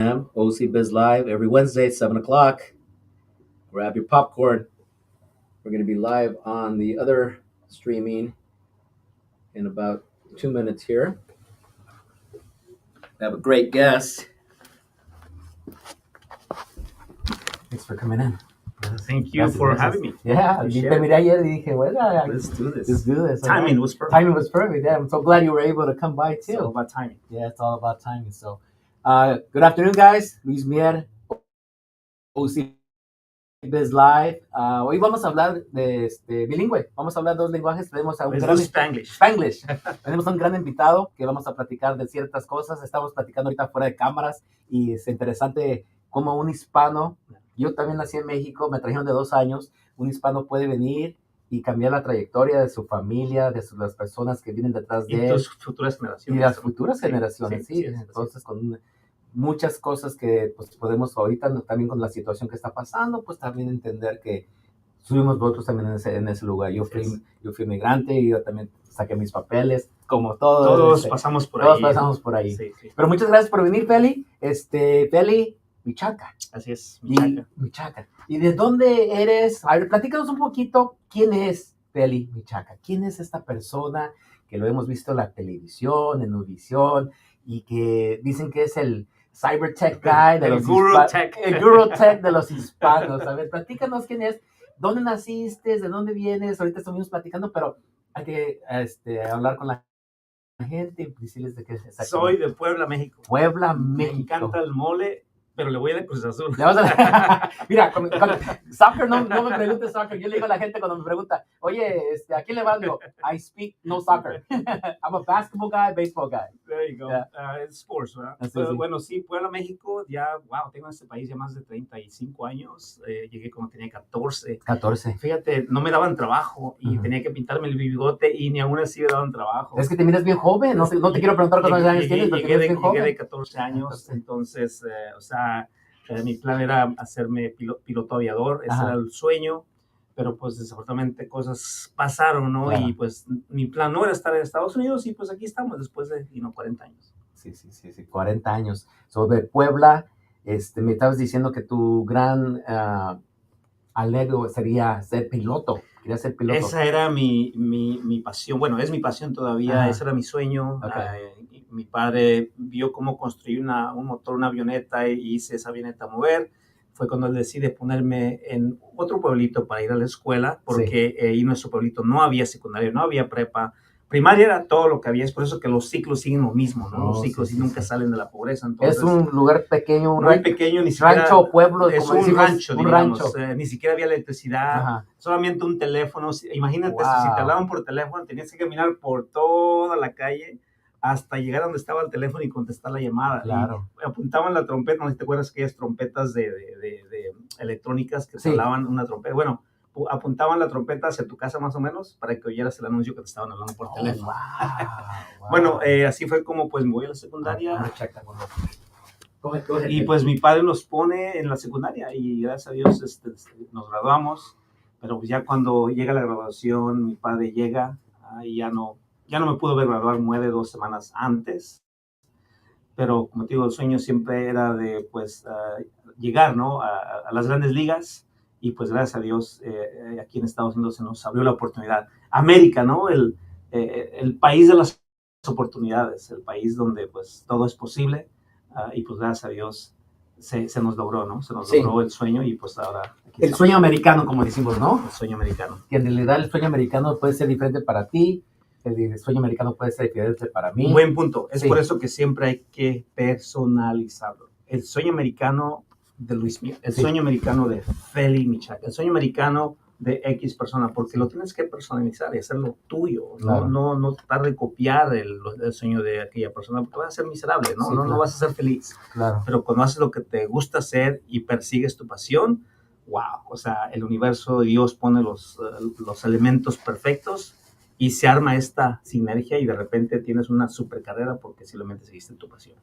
OC Biz Live every Wednesday, 7 o'clock. Grab your popcorn. We're going to be live on the other streaming in about 2 minutes here. I have a great guest. Thanks for coming in. Thank you for having me. Yeah, te miré ayer y dije, well, Let's do this. let's do this. Timing was perfect. Timing was perfect. Yeah, I'm so glad you were able to come by too. It's all about timing. Yeah, it's all about timing. So, good afternoon, guys. Luis Mier, OC Biz Live. Hoy vamos a hablar de bilingüe. Vamos a hablar dos lenguajes. Tenemos a un gran Spanglish. Tenemos a un gran invitado que vamos a platicar de ciertas cosas. Estamos platicando ahorita fuera de cámaras y es interesante cómo un hispano, yo también nací en México, me trajeron de 2 años, un hispano puede venir y cambiar la trayectoria de su familia, de las personas que vienen detrás de él. Y las futuras generaciones. Y las futuras generaciones, sí. Entonces, con muchas cosas que pues podemos ahorita, también con la situación que está pasando, pues también entender que subimos votos también en ese lugar. Yo fui migrante y yo también saqué mis papeles, como todos pasamos por ahí. Todos pasamos por ahí. Sí. Pero muchas gracias por venir, Feli. Feli Michaca. Así es, Michaca. ¿Y de dónde eres? A ver, platícanos un poquito, ¿quién es Feli Michaca? ¿Quién es esta persona que lo hemos visto en la televisión, en Univision, y que dicen que es el Cybertech Guy de los el Guru Tech de los hispanos? A ver, platícanos quién es, dónde naciste, de dónde vienes. Ahorita estamos platicando, pero hay que hablar con la gente y decirles de qué es exactamente. Soy de Puebla, México. Puebla, México. Me encanta el mole, pero le voy a Cruz Azul. Mira, con soccer, no me preguntes soccer. Yo le digo a la gente cuando me pregunta, oye, ¿a quién le vas? Digo, I speak no soccer. I'm a basketball guy, baseball guy. There you go. Yeah. It's sports, ¿verdad? Sí. Bueno, sí, Puebla, México, ya, tengo en este país ya más de 35 años. Llegué cuando tenía 14. 14. Fíjate, no me daban trabajo y tenía que pintarme el bigote y ni aún así me daban trabajo. Es que te miras bien joven, no te quiero preguntar cuántos años tienes, pero te miras bien joven. Llegué de 14 años, entonces, mi plan era hacerme piloto aviador, ese era el sueño, pero pues desafortunadamente cosas pasaron, ¿no? Claro. Y pues mi plan no era estar en Estados Unidos y pues aquí estamos después de 40 años. Sí, 40 años. Sobre Puebla, me estabas diciendo que tu gran alegro sería ser piloto. Quería ser piloto. Esa era mi pasión. Bueno, es mi pasión todavía. Ese era mi sueño. Okay. Mi padre vio cómo construir un motor, una avioneta, y hice esa avioneta mover. Fue cuando él decide ponerme en otro pueblito para ir a la escuela, porque en nuestro pueblito no había secundaria, no había prepa. Primaria era todo lo que había, es por eso que los ciclos siguen lo mismo, ¿no? Los ciclos nunca salen de la pobreza. Entonces, es un lugar pequeño, muy pequeño, ni siquiera, rancho o pueblo. Es como un decimos, rancho, digamos, ni siquiera había electricidad, solamente un teléfono. Imagínate, si te hablaban por teléfono, tenías que caminar por toda la calle hasta llegar a donde estaba el teléfono y contestar la llamada. Claro. Y apuntaban la trompeta, no sé si te acuerdas aquellas trompetas de electrónicas que te hablaban una trompeta. Bueno, apuntaban la trompeta hacia tu casa más o menos para que oyeras el anuncio que te estaban hablando por teléfono. Wow. Bueno, así fue como pues me voy a la secundaria. Y pues mi padre nos pone en la secundaria y gracias a Dios nos graduamos, pero pues ya cuando llega la graduación, mi padre llega y ya no me pudo ver graduar, muere 2 semanas antes, pero como te digo, el sueño siempre era de pues llegar, ¿no? a las grandes ligas. Y pues gracias a Dios aquí en Estados Unidos se nos abrió la oportunidad. América, ¿no? El país de las oportunidades, el país donde pues todo es posible, y pues gracias a Dios se nos logró, ¿no? Se nos logró el sueño y pues ahora... El sueño americano, como decimos, ¿no? El sueño americano. Que en realidad el sueño americano puede ser diferente para ti, el sueño americano puede ser diferente para mí. Un buen punto. Es por eso que siempre hay que personalizarlo. El sueño americano de Luis Mier, el sueño americano de Feli Michaca, el sueño americano de X persona, porque lo tienes que personalizar y hacerlo tuyo, claro. no tratar de copiar el sueño de aquella persona, porque vas a ser miserable, ¿no? No vas a ser feliz. Claro. Pero cuando haces lo que te gusta hacer y persigues tu pasión, wow, o sea, el universo, Dios pone los elementos perfectos y se arma esta sinergia y de repente tienes una super carrera porque simplemente seguiste tu pasión.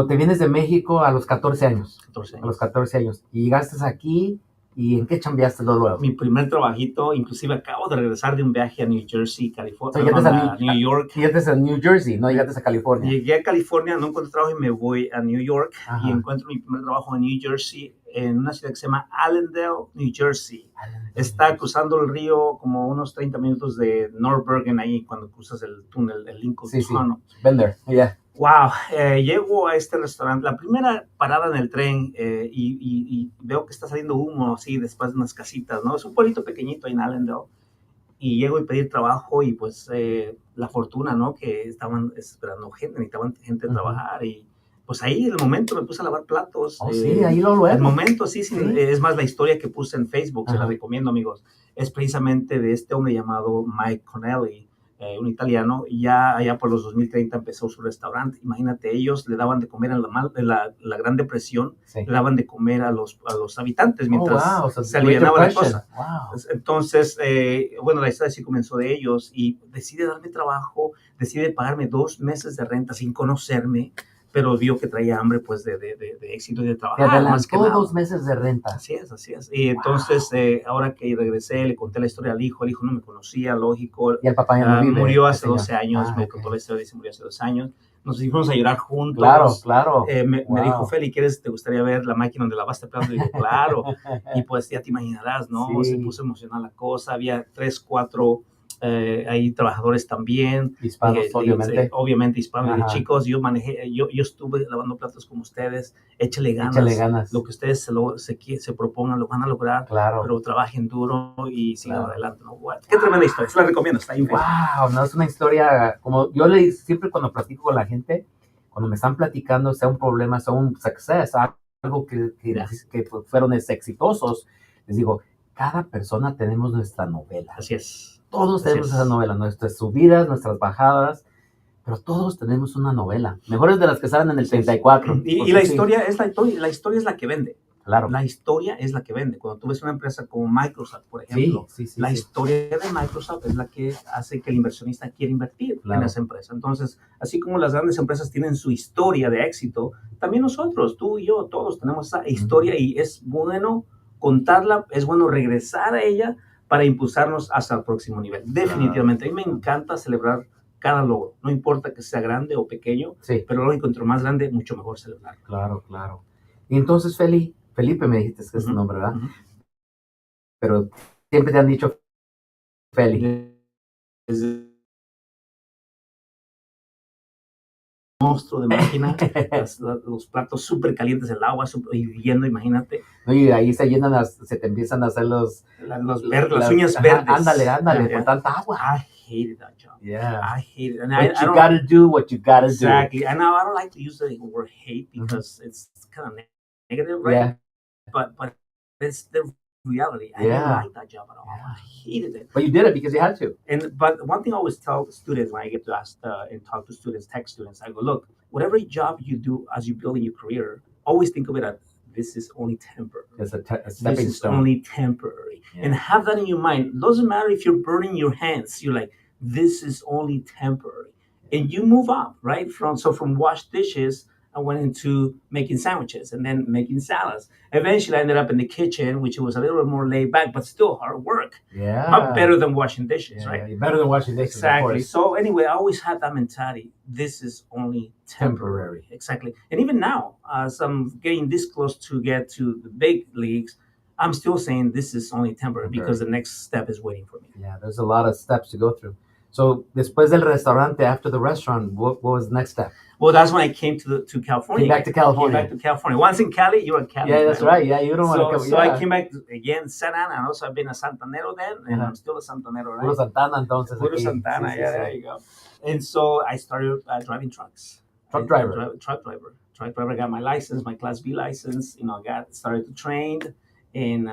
Te vienes de México a los 14 años. 14 años. A los 14 años. Y llegaste aquí ¿Y en qué chambeaste luego? Mi primer trabajito, inclusive acabo de regresar de un viaje a New Jersey, California, So, a New York. Llegaste a New Jersey, no llegaste a California. Llegué a California, no encontré trabajo y me voy a New York. Ajá. Y encuentro mi primer trabajo en New Jersey, en una ciudad que se llama Allendale, New Jersey. Está cruzando el río como unos 30 minutos de North Bergen, ahí cuando cruzas el túnel, el Lincoln Tunnel. Been there, yeah. Wow, llego a este restaurante, la primera parada en el tren y veo que está saliendo humo así después de unas casitas, ¿no? Es un pueblito pequeñito ahí en Allendale. Y llego y pedir trabajo y pues la fortuna, ¿no? Que estaban esperando gente, necesitaban gente a trabajar y pues ahí en el momento me puse a lavar platos. Sí, ahí lo luego. El momento, sí. Es más, la historia que puse en Facebook, se la recomiendo, amigos, es precisamente de este hombre llamado Mike Connelly, un italiano, y ya allá por los 2030 empezó su restaurante. Imagínate, ellos le daban de comer en la Gran Depresión, le daban de comer a los habitantes mientras se alienaba la cosa. Wow. Entonces, bueno, la historia sí comenzó de ellos y decide darme trabajo, decide pagarme 2 meses de renta sin conocerme, pero vio que traía hambre pues de éxito y de trabajo. Te adelantó 2 meses de renta. Así es. Y entonces, ahora que regresé, le conté la historia al hijo. El hijo no me conocía, lógico. Y el papá ya no vive. Murió hace 12 años, me contó la historia, dice, murió hace 12 años. Nos fuimos a llorar juntos. Claro. Me dijo, Feli, ¿te gustaría ver la máquina donde lavaste platos? Y digo, claro. Y pues ya te imaginarás, ¿no? Sí. Se puso emocional la cosa. Había 3, 4... hay trabajadores también, hispanos, obviamente hispanos. Dije, chicos, yo estuve lavando platos como ustedes, échale ganas. Lo que ustedes se propongan lo van a lograr, pero trabajen duro y sigan adelante, ¿no? Qué tremenda historia, se la recomiendo, está increíble. Wow, no, es una historia, como yo siempre cuando platico con la gente, cuando me están platicando, sea un problema, sea un success, algo que fueron exitosos, les digo, cada persona tenemos nuestra novela. Así es. Todos tenemos esa novela, nuestras subidas, nuestras bajadas, pero todos tenemos una novela. Mejores de las que salen en el 34. Y la historia es la historia es la que vende. Claro. La historia es la que vende. Cuando tú ves una empresa como Microsoft, por ejemplo, la historia de Microsoft es la que hace que el inversionista quiera invertir en esa empresa. Entonces, así como las grandes empresas tienen su historia de éxito, también nosotros, tú y yo, todos tenemos esa historia y es bueno contarla, es bueno regresar a ella para impulsarnos hasta el próximo nivel. Definitivamente, a mí me encanta celebrar cada logro, no importa que sea grande o pequeño, pero lógico, entre más grande, mucho mejor celebrarlo. Claro. Y entonces, Felipe me dijiste que es tu nombre, ¿verdad? Pero siempre te han dicho Feli. Monstruo de máquina, los platos súper calientes, el agua hirviendo, imagínate. No, y ahí se te empiezan a hacer las uñas verdes. Ándale, por tanta agua. I hated that job. Yeah. I hate it. And But you gotta do what you gotta do. Exactly. And now I don't like to use the word hate because it's kind of negative, right? Yeah. But it's the reality. I didn't like that job at all. I hated it. But you did it because you had to. But one thing I always tell students when I get to ask and talk to students, tech students, I go, look, whatever job you do as you build in your career, always think of it as this is only temporary. It's a stepping stone. This is only temporary. Yeah. And have that in your mind. It doesn't matter if you're burning your hands. You're like, this is only temporary. And you move up, right? From wash dishes, I went into making sandwiches and then making salads. Eventually, I ended up in the kitchen, which was a little bit more laid back, but still hard work. Yeah. But better than washing dishes, right? Better than washing dishes, exactly. So anyway, I always had that mentality. This is only temporary. Exactly. And even now, as I'm getting this close to get to the big leagues, I'm still saying this is only temporary because the next step is waiting for me. Yeah, there's a lot of steps to go through. So, después del restaurante, after the restaurant, what was the next step? Well, that's when I came to California. Came back to California. Came back to California. Once in Cali, you're in Cali. Yeah, that's right. Yeah, you don't want to come. So I came back again, Santa Ana, and also I've been a Santanero then, and I'm still a Santanero, right? Puro Santana, entonces. Puro Santana, there you go. And so I started driving trucks. Truck driver. Truck driver. Got my license, my Class B license. Started to train. And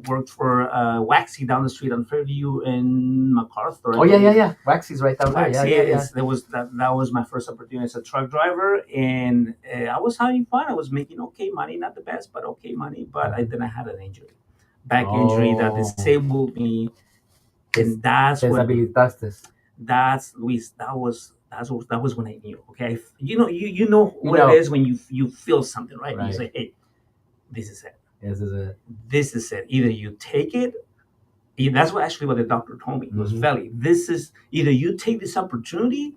worked for Waxy down the street on Fairview in MacArthur. Oh yeah. Waxy's right down there. That was my first opportunity as a truck driver, and I was having fun. I was making okay money, not the best, but okay money. But then I had an injury, back injury that disabled me, and that's Deshabilitaste. Luis. That was when I knew. Okay, you know what it is when you feel something, right? And you say, hey, this is it. This is it. This is it. Either you take it. That's what actually what the doctor told me. It was Feli. This is either you take this opportunity,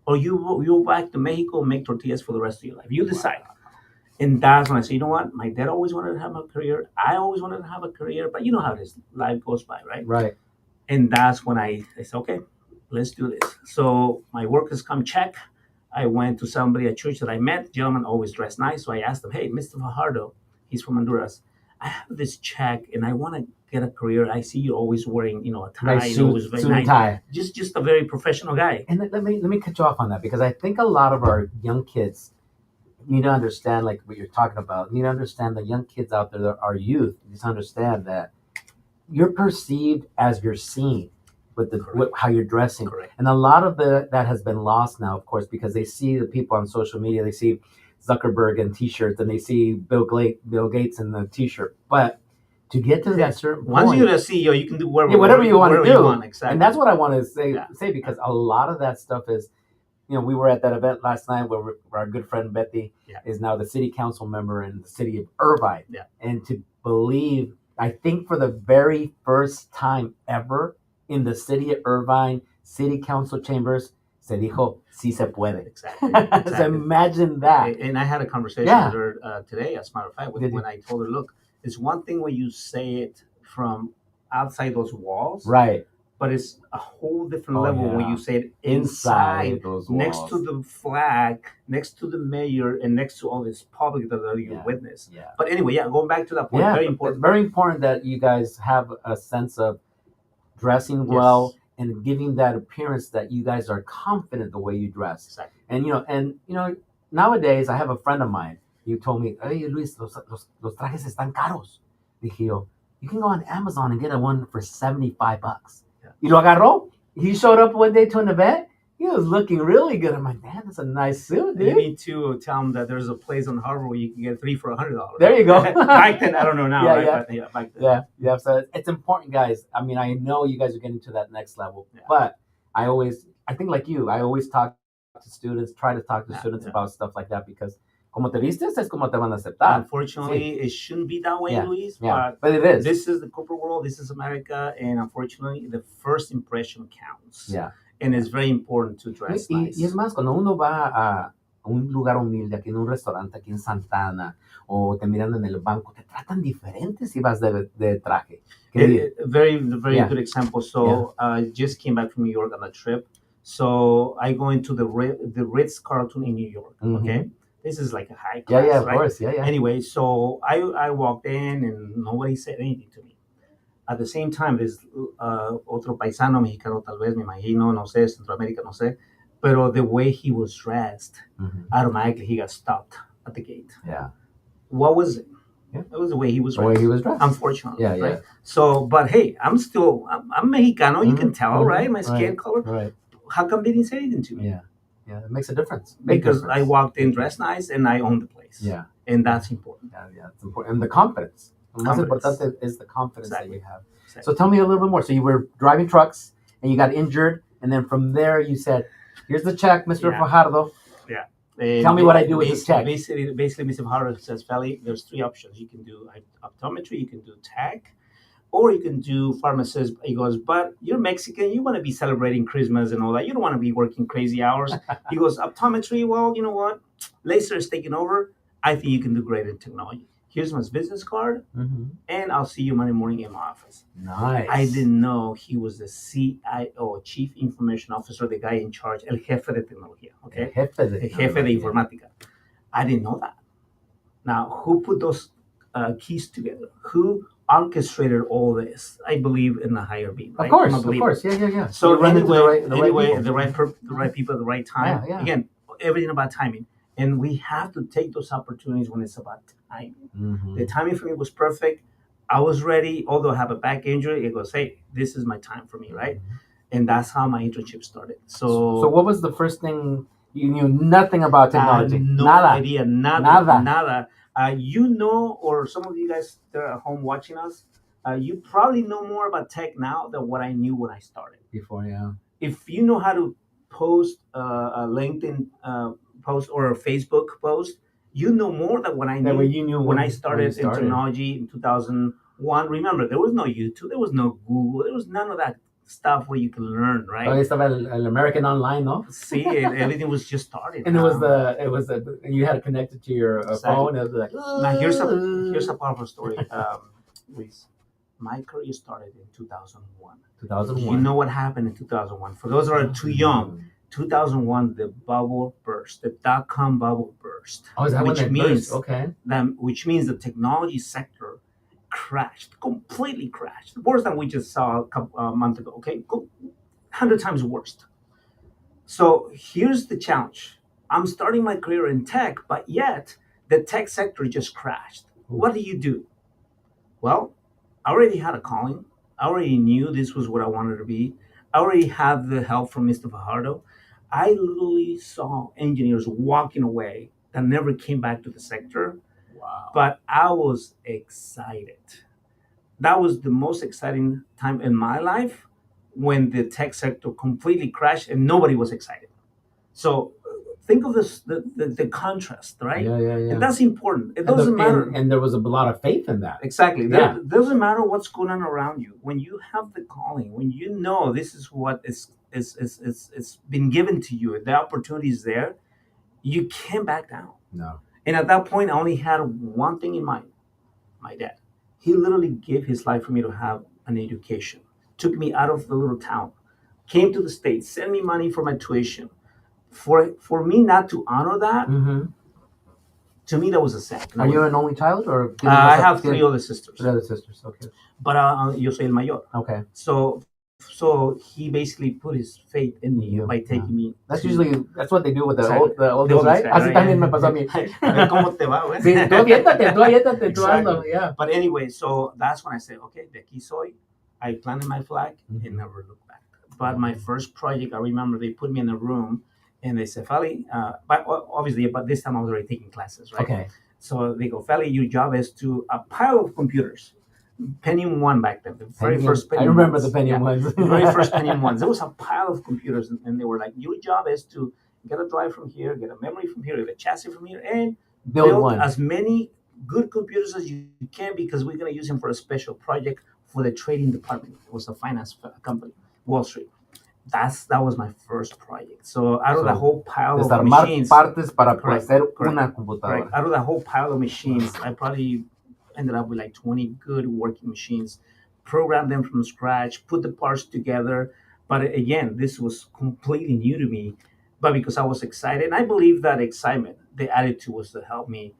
or you go back to Mexico and make tortillas for the rest of your life. You decide. And that's when I say, you know what? My dad always wanted to have a career. I always wanted to have a career, but you know how this life goes by, right? Right. And that's when I said, okay, let's do this. So my work has come check. I went to somebody at church that I met. Gentleman always dressed nice. So I asked him, hey, Mr. Fajardo, he's from Honduras. I have this check and I want to get a career. I see you always wearing, a tie. Nice suit, very suit nice. and tie. Just a very professional guy. And let me cut you off on that, because I think a lot of our young kids need to understand, like what you're talking about. Need to understand the young kids out there, our youth, need to understand that you're perceived as you're seen with how you're dressing. Correct. And a lot of that has been lost now, of course, because they see the people on social media. They see Zuckerberg in t-shirts, and they see Bill Gates in the t-shirt. But to get to that certain point, once you're a CEO, you can do whatever you want to do. Exactly. And that's what I want to say, because a lot of that stuff is, we were at that event last night where our good friend Betty is now the city council member in the city of Irvine. Yeah. And to believe, I think for the very first time ever in the city of Irvine city council chambers, se dijo, sí se puede. Exactly. So imagine that. And I had a conversation with her today, as a matter of fact, when I told her, look, it's one thing when you say it from outside those walls. Right. But it's a whole different level when you say it inside those walls, next to the flag, next to the mayor, and next to all this public that you witness. Yeah. But anyway, going back to that point, very important. It's very important that you guys have a sense of dressing well and giving that appearance that you guys are confident the way you dress. Exactly. And nowadays I have a friend of mine. He told me, "Hey Luis, los trajes están caros." Dije yo, you can go on Amazon and get one for $75. Y lo agarró. He showed up one day to an event. He was looking really good. I'm like, man, that's a nice suit, dude. You need to tell him that there's a place on Harbor where you can get 3 for $100. There you go. Back then, I don't know now, right? Yeah. But, back then. Yeah. So it's important, guys. I mean, I know you guys are getting to that next level, but I think like you, I always try to talk to students about stuff like that, because como te vistes es como te van a aceptar. Unfortunately, it shouldn't be that way, Luis. But it is. This is the corporate world. This is America, and unfortunately, the first impression counts. Yeah. And it's very important to dress nice. Y es más, cuando uno va a un lugar humilde, aquí en un restaurante, aquí en Santana, o te miran en el banco, te tratan diferente si vas de traje. Very good example. So I just came back from New York on a trip. So I go into the Ritz-Carlton in New York. Okay. This is like a high class, of course. Yeah. Anyway, so I walked in and nobody said anything to me. At the same time, there's otro paisano mexicano, tal vez, me imagino, no sé, Centroamérica, no sé. Pero the way he was dressed, automatically he got stopped at the gate. Yeah. What was it? Yeah. It was the way he was dressed. The way he was dressed. Unfortunately. Yeah. Right? So, but hey, I'm Mexicano, you can tell, right? My skin color. Right. How come they didn't say anything to me? Yeah, it makes a difference. Because I walked in dressed nice and I owned the place. Yeah. And that's important. Yeah, it's important. And the confidence. The most important is the confidence that you have. Exactly. So tell me a little bit more. So you were driving trucks and you got injured, and then from there you said, here's the check, Mr. Fajardo. Yeah. Tell me what I do with this check. Basically, Mr. Fajardo says, Feli, there's 3 options. You can do optometry, you can do tag, or you can do pharmacist. He goes, but you're Mexican, you want to be celebrating Christmas and all that. You don't want to be working crazy hours. He goes, optometry, well, you know what? Laser is taking over. I think you can do great in technology. Here's my business card, and I'll see you Monday morning in my office. Nice. I didn't know he was the CIO, Chief Information Officer, the guy in charge, el jefe de tecnología, okay? El jefe de informática. I didn't know that. Now, who put those keys together? Who orchestrated all this? I believe in the higher being, right? Of course. Yeah. So you run into the right people at the right time. Yeah. Again, everything about timing. And we have to take those opportunities when it's about timing. The timing for me was perfect. I was ready, although I have a back injury. It goes, hey, this is my time for me, right? And that's how my internship started. So what was the first thing? You knew nothing about technology. No idea, nada. Or some of you guys that are at home watching us, you probably know more about tech now than what I knew when I started. Before, yeah. If you know how to post a LinkedIn post or a Facebook post, You know more than what I That knew way you knew when I you started in started. technology in 2001. Remember, there was no YouTube, there was no Google, there was none of that stuff where you can learn, Oh, right? estaba el American Online, ¿no? See, everything was just starting. And it was you had to connect it to your phone. It was like, now here's a powerful story. Luis, my career started in 2001. 2001. You know what happened in 2001? For those that are too young, 2001, the bubble burst, the dot-com bubble burst. Oh, is that when which it means burst? Okay. which means the technology sector crashed, completely crashed, worse than we just saw a month ago. Okay, 100 times worse. So here's the challenge. I'm starting my career in tech, but yet the tech sector just crashed. What do you do? Well, I already had a calling. I already knew this was what I wanted to be. I already had the help from Mr. Fajardo. I literally saw engineers walking away that never came back to the sector. Wow. But I was excited. That was the most exciting time in my life when the tech sector completely crashed and nobody was excited. So think of this the contrast, right? Yeah. And that's important. It doesn't matter. And there was a lot of faith in that. Exactly. Yeah. It doesn't matter what's going on around you. When you have the calling, when you know this is what is it's been given to you, the opportunity is there, you can't back down. No. And at that point, I only had one thing in mind: my dad. He literally gave his life for me to have an education. Took me out of the little town, came to the States, sent me money for my tuition. For me not to honor that, to me that was a sin. Are you an only child, or I have three other sisters? 3 other sisters. Okay. But yo soy el mayor. Okay. So he basically put his faith in me by taking me. That's what they do with the Exactly. old guy. Así también me pasó a mí. A ver cómo te va, güey. Sí, tú aviéntate, tú hazlo. Yeah. But anyway, so that's when I said, okay, de aquí soy. I planted my flag and never looked back. But my first project, I remember they put me in a room and they said, Feli, but obviously, but this time I was already taking classes, right? Okay. So they go, Feli, your job is to a pile of computers. Pentium 1 back then, the very first Pentium. I remember the Pentium ones. The very first Pentium 1s. There was a pile of computers, and they were like, your job is to get a drive from here, get a memory from here, get a chassis from here, and build as many good computers as you can, because we're going to use them for a special project for the trading department. It was a finance company, Wall Street. That was my first project. So out of the whole pile of machines, partes para hacer una computadora. Out of the whole pile of machines, I probably ended up with like 20 good working machines, programmed them from scratch, put the parts together. But again, this was completely new to me. But because I was excited, and I believe that excitement, the attitude was to help me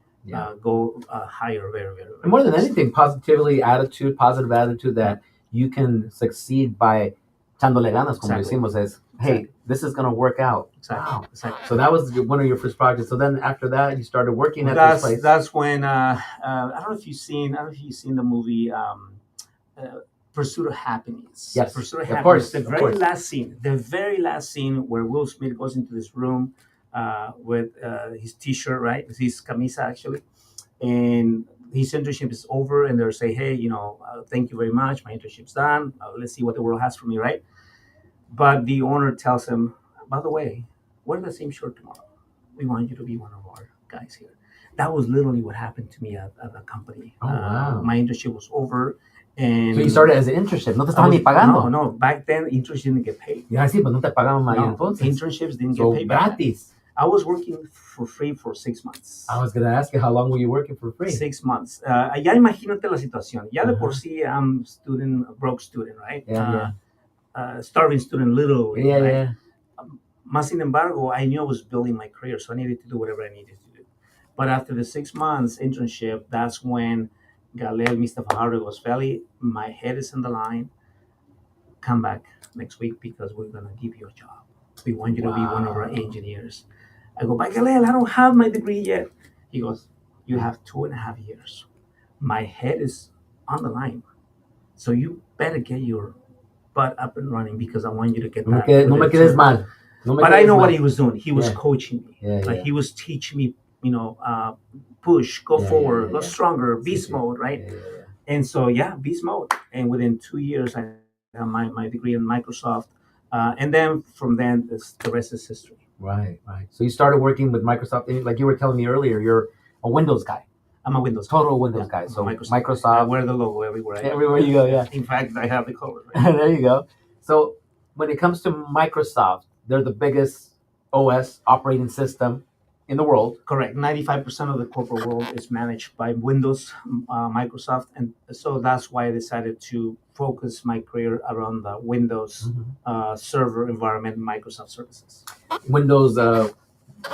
go higher, very, very, very. And more than anything, positive attitude that you can succeed by echándole ganas, como decimos, is, hey, this is going to work out. Exactly. Wow. Exactly. So that was one of your first projects. So then after that, you started working at this place. That's when I don't know if you've seen the movie Pursuit of Happiness. Yes, Pursuit of Happiness. Course, the very last scene where Will Smith goes into this room with his T-shirt, right? His camisa actually, and his internship is over, and they're saying, hey, thank you very much, my internship's done. Let's see what the world has for me, right? But the owner tells him, by the way, wear the same shirt tomorrow. We want you to be one of our guys here. That was literally what happened to me at the company. Oh, wow. My internship was over. And so you started as an internship. No te estaban ni pagando. No. Back then, internships didn't get paid. Yeah, sí, but no te pagaban más entonces. Internships didn't get paid. Gratis. I was working for free for 6 months. I was going to ask you, how long were you working for free? 6 months. Ya imagínate la situación. Ya de por sí, I'm a broke student, right? Starving student, literally. Yeah, right? yeah. Más sin embargo, I knew I was building my career, so I needed to do whatever I needed to do. But after the 6 months internship, that's when Galel, Mr. Fajardo goes, Feli, my head is on the line. Come back next week because we're going to give you a job. We want you to be one of our engineers. I go, but Galel, I don't have my degree yet. He goes, you have 2.5 years. My head is on the line. So you better get your butt up and running because I want you to get that. No me quedes mal. But I know what he was doing. He was coaching me. He was teaching me, push, go forward, go stronger, beast mode, right? And so, beast mode. And within 2 years, I got my degree in Microsoft. And then from then, the rest is history. Right. So you started working with Microsoft. Like you were telling me earlier, a Windows guy. I'm a Windows Total Windows guy. So Microsoft. I wear the logo everywhere. Everywhere you go, yeah. In fact, I have the cover. Right? There you go. So when it comes to Microsoft, they're the biggest OS operating system in the world. Correct. 95% of the corporate world is managed by Windows, Microsoft, and so that's why I decided to focus my career around the Windows server environment, Microsoft services. Windows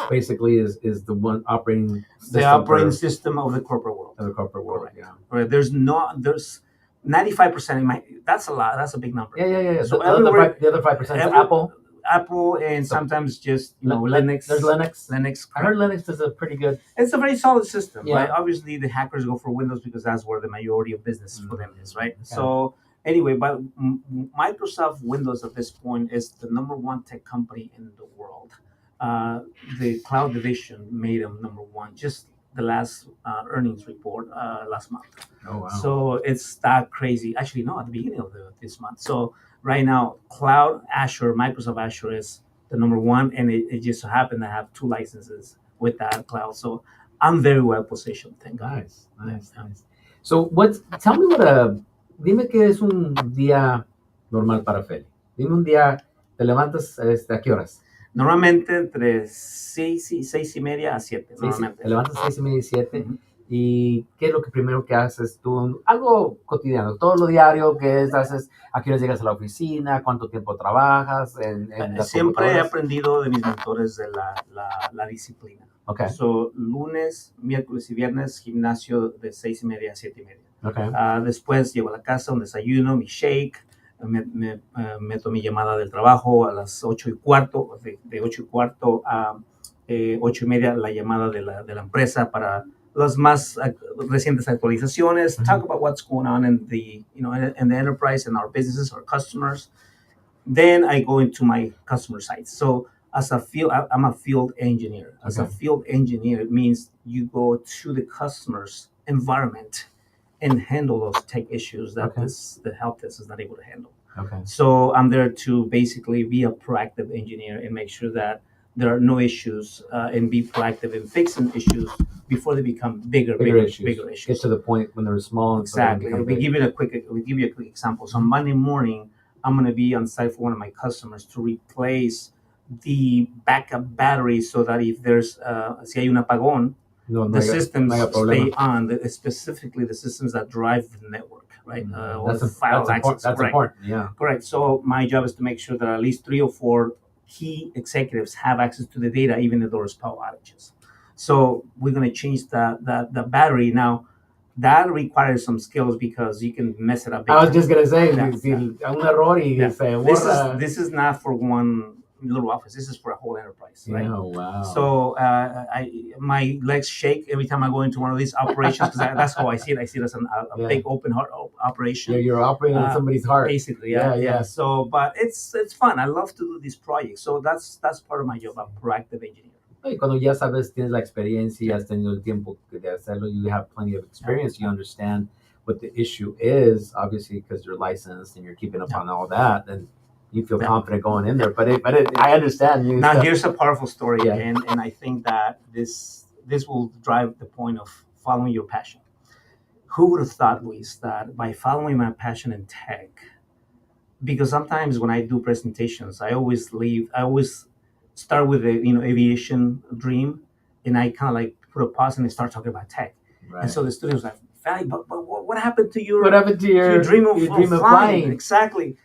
basically is the one operating system. The operating system of the corporate world. Of the corporate world, correct. Yeah. Right. There's 95% in my. That's a lot. That's a big number. Yeah. So the other 5% is Apple, and sometimes just Linux. There's Linux. Linux. I heard Linux is a pretty good. It's a very solid system, Yeah. right? Obviously, the hackers go for Windows because that's where the majority of business for them is, right? So anyway, but Microsoft Windows at this point is the number one tech company in the world. The cloud division made them number one. Just the last earnings report last month. Oh wow! So it's that crazy. Actually, no, at the beginning of this month. So right now, cloud Azure, Microsoft Azure is the number one, and it just so happened to have 2 licenses with that cloud. So I'm very well positioned. Thank God. Nice. So tell me dime qué es un día normal para Feli. Dime un día, te levantas ¿a qué horas? Normalmente entre 6:30 a 7. Normalmente. Te levantas 6:30 y 7. ¿Y qué es lo que primero que haces tú? Algo cotidiano, todo lo diario que haces, a qué horas llegas a la oficina, cuánto tiempo trabajas. Siempre he aprendido de mis mentores de la disciplina. Okay. So, lunes, miércoles y viernes, gimnasio de 6:30 a 7:30. Okay. Después llego a la casa, un desayuno, mi shake, meto mi llamada del trabajo a las 8:15, de 8:15 a 8:30 la llamada de la empresa para las más recientes actualizaciones, talk about what's going on in the enterprise and our businesses, our customers. Then I go into my customer sites. So I'm a field engineer. As a field engineer, it means you go to the customer's environment and handle those tech issues that the help desk is not able to handle. Okay. So I'm there to basically be a proactive engineer and make sure that there are no issues and be proactive in fixing issues before they become bigger issues. Get to the point when they're small. Exactly. We give you a quick example. So on Monday morning, I'm going to be on site for one of my customers to replace the backup battery so that if there's si hay un apagón, the systems stay on. Specifically, the systems that drive the network, right? That's important. Yeah. Correct. So my job is to make sure that at least 3 or 4 key executives have access to the data, even if there's power outages. So we're going to change the battery now. That requires some skills because you can mess it up. I was just going to say, un error y se borra. This is not for one little office. This is for a whole enterprise, right? Oh, wow. So my legs shake every time I go into one of these operations because that's how I see it. I see it as a big open heart operation. Yeah, you're operating on somebody's heart. Basically, yeah. So, but it's fun. I love to do these projects. So that's part of my job. I'm a proactive engineer. Y cuando ya sabes, tienes la experiencia, has tenido el tiempo de hacerlo, you have plenty of experience, you understand what the issue is, obviously, because you're licensed and you're keeping up on all that, then you feel confident going in there. But I understand. Now, here's a powerful story, and I think that this will drive the point of following your passion. Who would have thought, Luis, that by following my passion in tech, because sometimes when I do presentations, I always start with the aviation dream, and I kind of like put a pause and I start talking about tech. Right. And so the student was like, "Fally, but what happened to your dream of flying?" Exactly.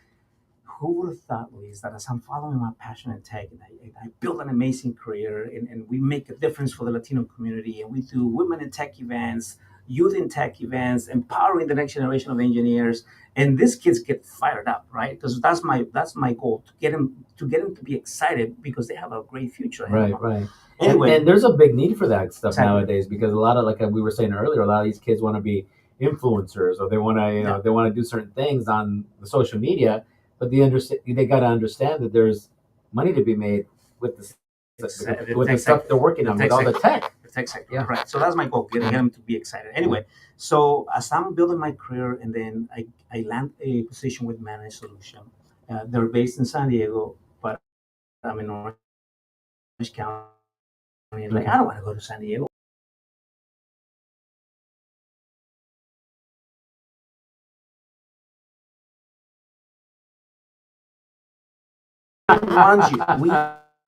Who would have thought, Luis, that as I'm following my passion in tech, and I built an amazing career, and we make a difference for the Latino community, and we do women in tech events, youth in tech events, empowering the next generation of engineers, and these kids get fired up, right? Because that's my goal, to get them to be excited because they have a great future. Right. Anyway, and there's a big need for that stuff nowadays because a lot of, like we were saying earlier, a lot of these kids want to be influencers or they want to they want to do certain things on the social media, but they got to understand that there's money to be made with the stuff they're working on, with all the tech. Tech sector, right? So that's my goal, get them to be excited. Anyway, so as I'm building my career, and then I land a position with Managed Solution. They're based in San Diego, but I'm in Orange County. Like, I don't want to go to San Diego. want you. We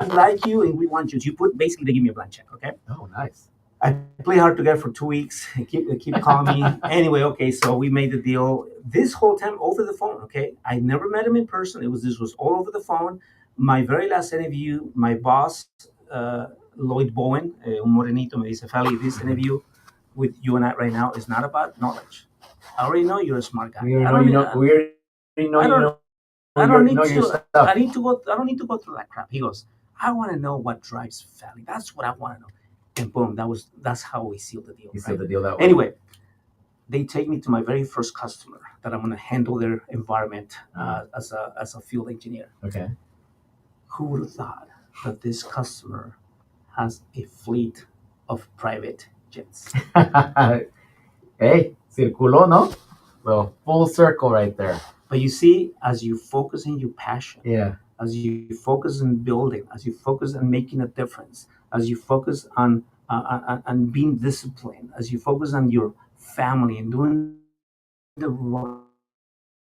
like you and we want you. So you put basically they give me a blank check. Okay. Oh, nice. I play hard to get for 2 weeks. Keep calling me. Anyway, okay, so we made the deal. This whole time over the phone. Okay, I never met him in person. This was all over the phone. My very last interview, my boss, Lloyd Bowen, un morenito, me dice, Feli, this interview with you and I right now is not about knowledge. I already know you're a smart guy. I don't need to go through that crap. He goes, I want to know what drives Feli. That's what I want to know. And boom, that's how we sealed the deal. You sealed the deal that way. Anyway, they take me to my very first customer that I'm going to handle their environment as a field engineer. Okay. Who would have thought that this customer has a fleet of private jets? Hey, circuló, no? Well, full circle right there. But you see, as you focus on your passion, Yeah. as you focus on building, as you focus on making a difference, as you focus on being disciplined, as you focus on your family and doing the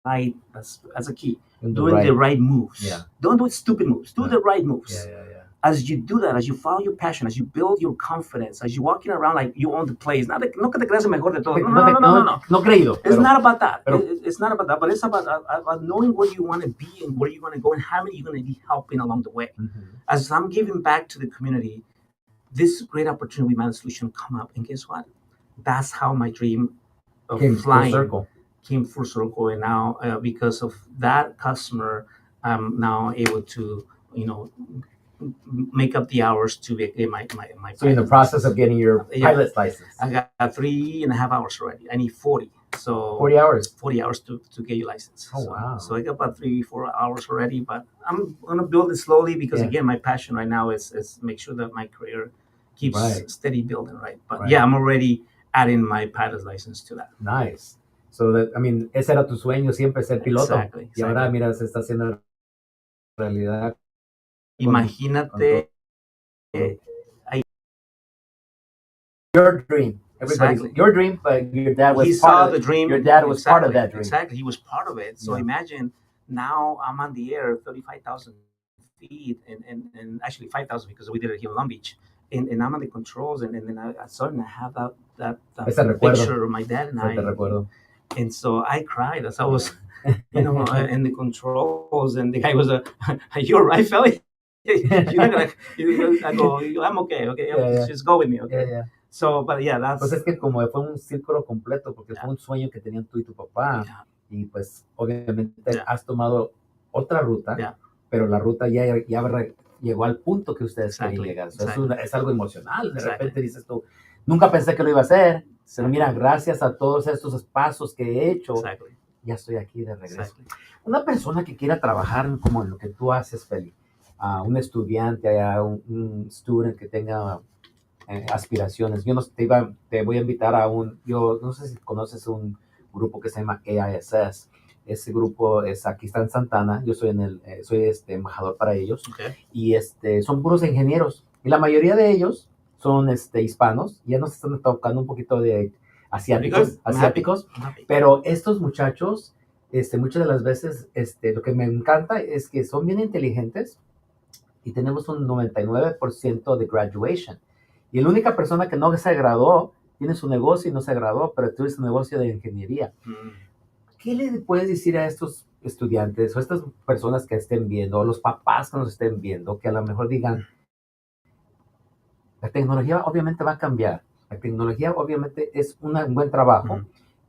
right, that's a key, doing the right moves. Yeah. Don't do stupid moves. Do the right moves. Yeah. As you do that, as you follow your passion, as you build your confidence, as you're walking around like you own the place, no que te creas el mejor de todo. No creído. It's not about that. It's not about that, but it's about knowing where you want to be and where you want to go and how many you're going to be helping along the way. Mm-hmm. As I'm giving back to the community, this great opportunity with Man Solution come up, and guess what? That's how my dream of flying came full circle. And now, because of that customer, I'm now able to, make up the hours to get my So in the process of getting your pilot's license, I got 3.5 hours already. I need 40. So 40 hours. 40 hours to get your license. Oh, wow. So I got about 3-4 hours already, but I'm gonna build it slowly because again, my passion right now is make sure that my career keeps steady building, right? But yeah, I'm already adding my pilot's license to that. Nice. So that, I mean, ese era tu sueño siempre, ser piloto. Exactly. Y ahora, mira, se está haciendo realidad. Imagínate. Your dream. Your dream, but your dad was the dream. Your dad was part of that dream. Exactly. He was part of it. So imagine now I'm on the air 35,000 feet and actually 5,000 because we did it here in Long Beach. And I'm on the controls and then I started to have that picture of my dad and I. And so I cried as I was, in the controls and the guy was you're right, Feli. You're not gonna. I go. I'm okay. Just go with me. Okay. Yeah. So, but yeah, that's. Pues es que como fue un círculo completo porque fue un sueño que tenían tú y tu papá y pues obviamente has tomado otra ruta, pero la ruta ya llegó al punto que ustedes querían llegar. Es algo emocional. De repente dices tú, nunca pensé que lo iba a hacer. Pero mira, gracias a todos estos pasos que he hecho, ya estoy aquí de regreso. Una persona que quiera trabajar como en lo que tú haces, Feli, a un estudiante, a un student que tenga aspiraciones. Yo no te voy a invitar yo no sé si conoces un grupo que se llama AISS. Ese grupo aquí está en Santana. Yo soy embajador para ellos. Y son puros ingenieros. Y la mayoría de ellos son hispanos. Ya nos están tocando un poquito de asiáticos. Pero estos muchachos, muchas de las veces, lo que me encanta es que son bien inteligentes y tenemos un 99% de graduation. Y la única persona que no se graduó tiene su negocio y no se graduó, pero tiene su negocio de ingeniería. ¿Qué le puedes decir a estos estudiantes o a estas personas que estén viendo, o los papás que nos estén viendo, que a lo mejor digan, la tecnología obviamente va a cambiar, la tecnología obviamente es un buen trabajo,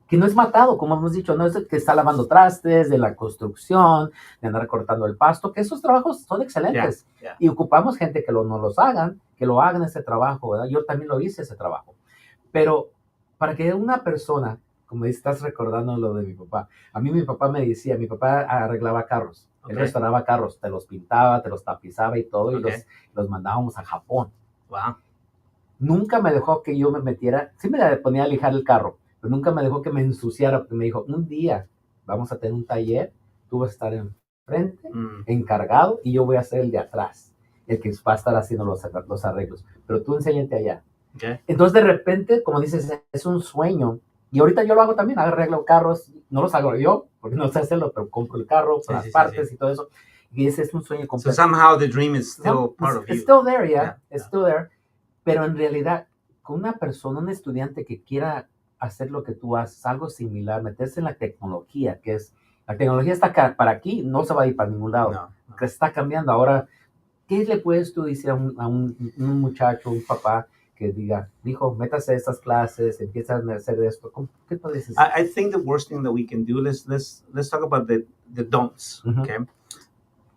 que no es matado, como hemos dicho, no es el que está lavando trastes, de la construcción, de andar cortando el pasto, que esos trabajos son excelentes. Y ocupamos gente que no los hagan, que lo hagan ese trabajo, ¿verdad? Yo también lo hice ese trabajo. Pero para que una persona, como estás recordando lo de mi papá, a mí mi papá me decía, mi papá arreglaba carros, él restauraba carros, te los pintaba, te los tapizaba y todo, y los mandábamos a Japón. Wow. Nunca me dejó que yo me metiera, sí me ponía a lijar el carro, pero nunca me dejó que me ensuciara, porque me dijo, un día vamos a tener un taller, tú vas a estar enfrente, encargado, y yo voy a ser el de atrás, el que va a estar haciendo los arreglos, pero tú enséñate allá. Entonces de repente, como dices, es un sueño, y ahorita yo lo hago también, arreglo carros, no los hago yo, porque no sé hacerlo, pero compro el carro, las partes y todo eso, Y ese es un sueño So completo. somehow the dream is still No, part of it's you. still there, yeah. Yeah, It's yeah. still there. Pero en realidad, con una persona, un estudiante que quiera hacer lo que tú haces, algo similar, meterse en la tecnología, que es, la tecnología está acá, para aquí, no se va a ir para ningún lado, No. que está cambiando. Ahora, ¿qué le puedes tú decir a un muchacho, un papá, que diga, hijo, métase a estas clases, empieza a hacer esto? ¿Qué puedes decir? I think the worst thing that we can do, let's talk about the don'ts. Mhm. Okay.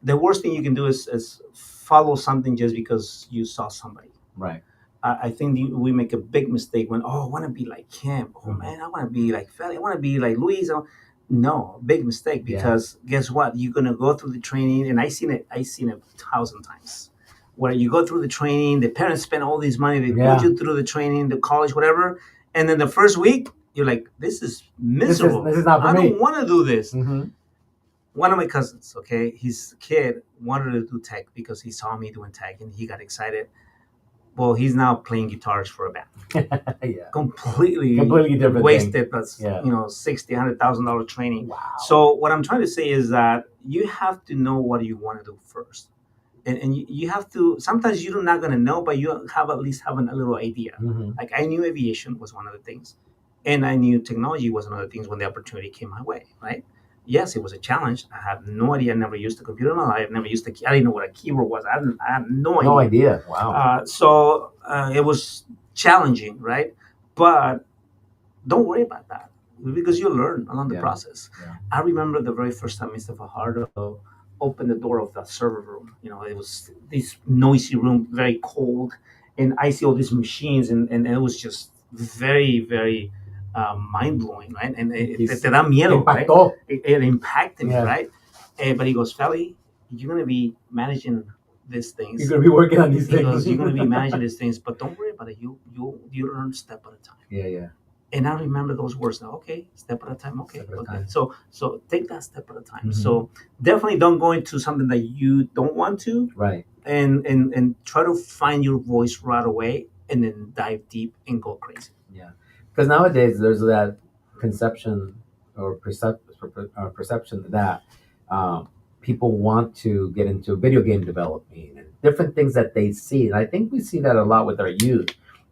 The worst thing you can do is follow something just because you saw somebody. Right. I think we make a big mistake when, I want to be like him. Oh Mhm. man, I want to be like Feli. I want to be like Luis. No, big mistake, because guess what? You're gonna go through the training, and I seen it 1,000 times. Where you go through the training, the parents spend all this money, they Yeah. put you through the training, the college, whatever, and then the first week you're like, this is miserable. This is not for I me. don't want to do this. Mhm. One of my cousins, okay, his kid wanted to do tech because he saw me doing tech and he got excited. Well, he's now playing guitars for a band. Yeah. Completely different wasted. thing. That's Yeah. $60,000-$100,000 training. Wow. So what I'm trying to say is that you have to know what you want to do first, and you have to. Sometimes you're not gonna know, but you have at least have a little idea. Mhm. Like I knew aviation was one of the things, and I knew technology was another things when the opportunity came my way. Right? Yes, it was a challenge. I had no idea. I never used a computer in my life. Never used I didn't know what a keyboard was. I had no idea. No idea. Wow. So it was challenging, right? But don't worry about that, because you learn along the Yeah. process. Yeah. I remember the very first time Mr. Fajardo opened the door of the server room. It was this noisy room, very cold, and I see all these machines, and it was just very, very mind blowing, right? And te da miedo, right? Impactó. It impacted me, Yeah. right? But he goes, Feli, you're gonna be managing these things. You're gonna be working on these He goes, things. you're gonna be managing these things, but don't worry about it. You learn step at a time. Yeah. And I remember those words now. Okay, step at a time. Okay, Step at a okay. time. So take that step at a time. Mhm. So definitely don't go into something that you don't want to, Right. and try to find your voice right away, and then dive deep and go crazy. Yeah. Because nowadays there's that conception or perception that people want to get into video game development and different things that they see. And I think we see that a lot with our youth,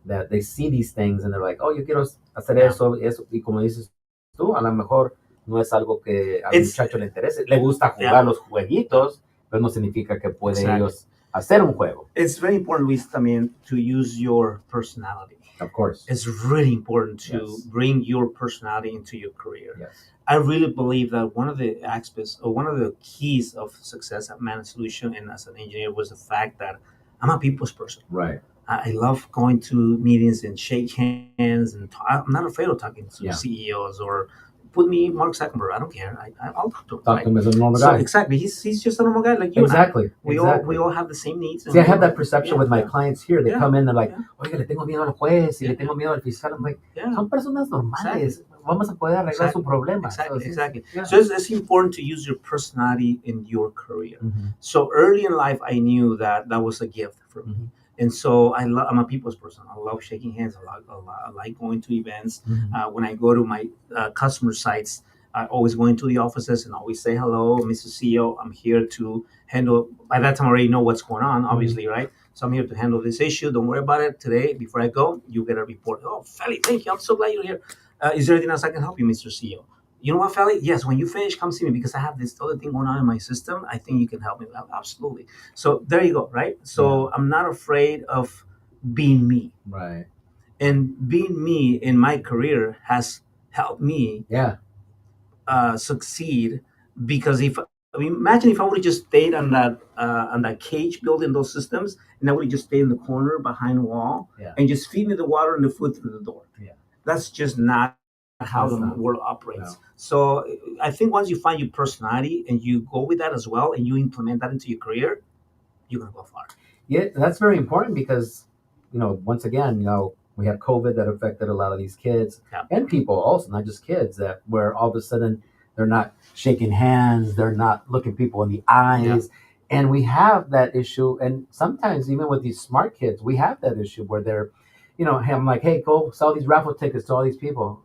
that they see these things and they're like, oh, yo quiero hacer Yeah. eso. Y como dices tú, a lo mejor no es algo que al It's- muchacho le interese. Le gusta jugar Yeah. los jueguitos, pero no significa que puede Exactly. ellos hacer un juego. It's very important, Luis, to use your personality. Of course. It's really important to Yes. bring your personality into your career. Yes. I really believe that one of the aspects or one of the keys of success at Managed Solution and as an engineer was the fact that I'm a people's person. Right. I love going to meetings and shake hands, and I'm not afraid of talking to Yeah. CEOs or put me Mark Zuckerberg. I don't care. I'll talk to him. Talk right? to him as a normal So guy. exactly, he's just a normal guy like you. Exactly. And I. We exactly. all have the same needs. See, I have that perception with my clients here. They Yeah. come in, they're like, Yeah. oiga, le tengo miedo al juez y Yeah. le tengo miedo al fiscal. I'm like, Yeah. son personas normales. Vamos a poder arreglar su problema. So, Exactly. yeah. So it's important to use your personality in your career. Mhm. So early in life, I knew that was a gift for me. Mhm. And so I'm a people's person. I love shaking hands. I like going to events. Mhm. When I go to my customer sites, I always go into the offices and always say, hello, Mr. CEO. I'm here to handle, by that time I already know what's going on, obviously, right? So I'm here to handle this issue. Don't worry about it. Today, before I go, you get a report. Oh, Feli, thank you. I'm so glad you're here. Is there anything else I can help you, Mr. CEO? You know what, Feli? Yes, when you finish, come see me because I have this other thing going on in my system. I think you can help me. Absolutely. So there you go, right? So I'm not afraid of being me. Right. And being me in my career has helped me Yeah. succeed, because imagine if I would have just stayed on that cage building those systems, and I would have just stayed in the corner behind a wall and just feed me the water and the food through the door. Yeah. That's just not how That's the not. world operates. No. So I think once you find your personality and you go with that as well, and you implement that into your career, you're gonna go far. Yeah, that's very important because, once again, we have COVID that affected a lot of these kids and people also, not just kids, that where all of a sudden they're not shaking hands, they're not looking people in the eyes. And we have that issue. And sometimes even with these smart kids, we have that issue where they're, I'm like, hey, go sell these raffle tickets to all these people.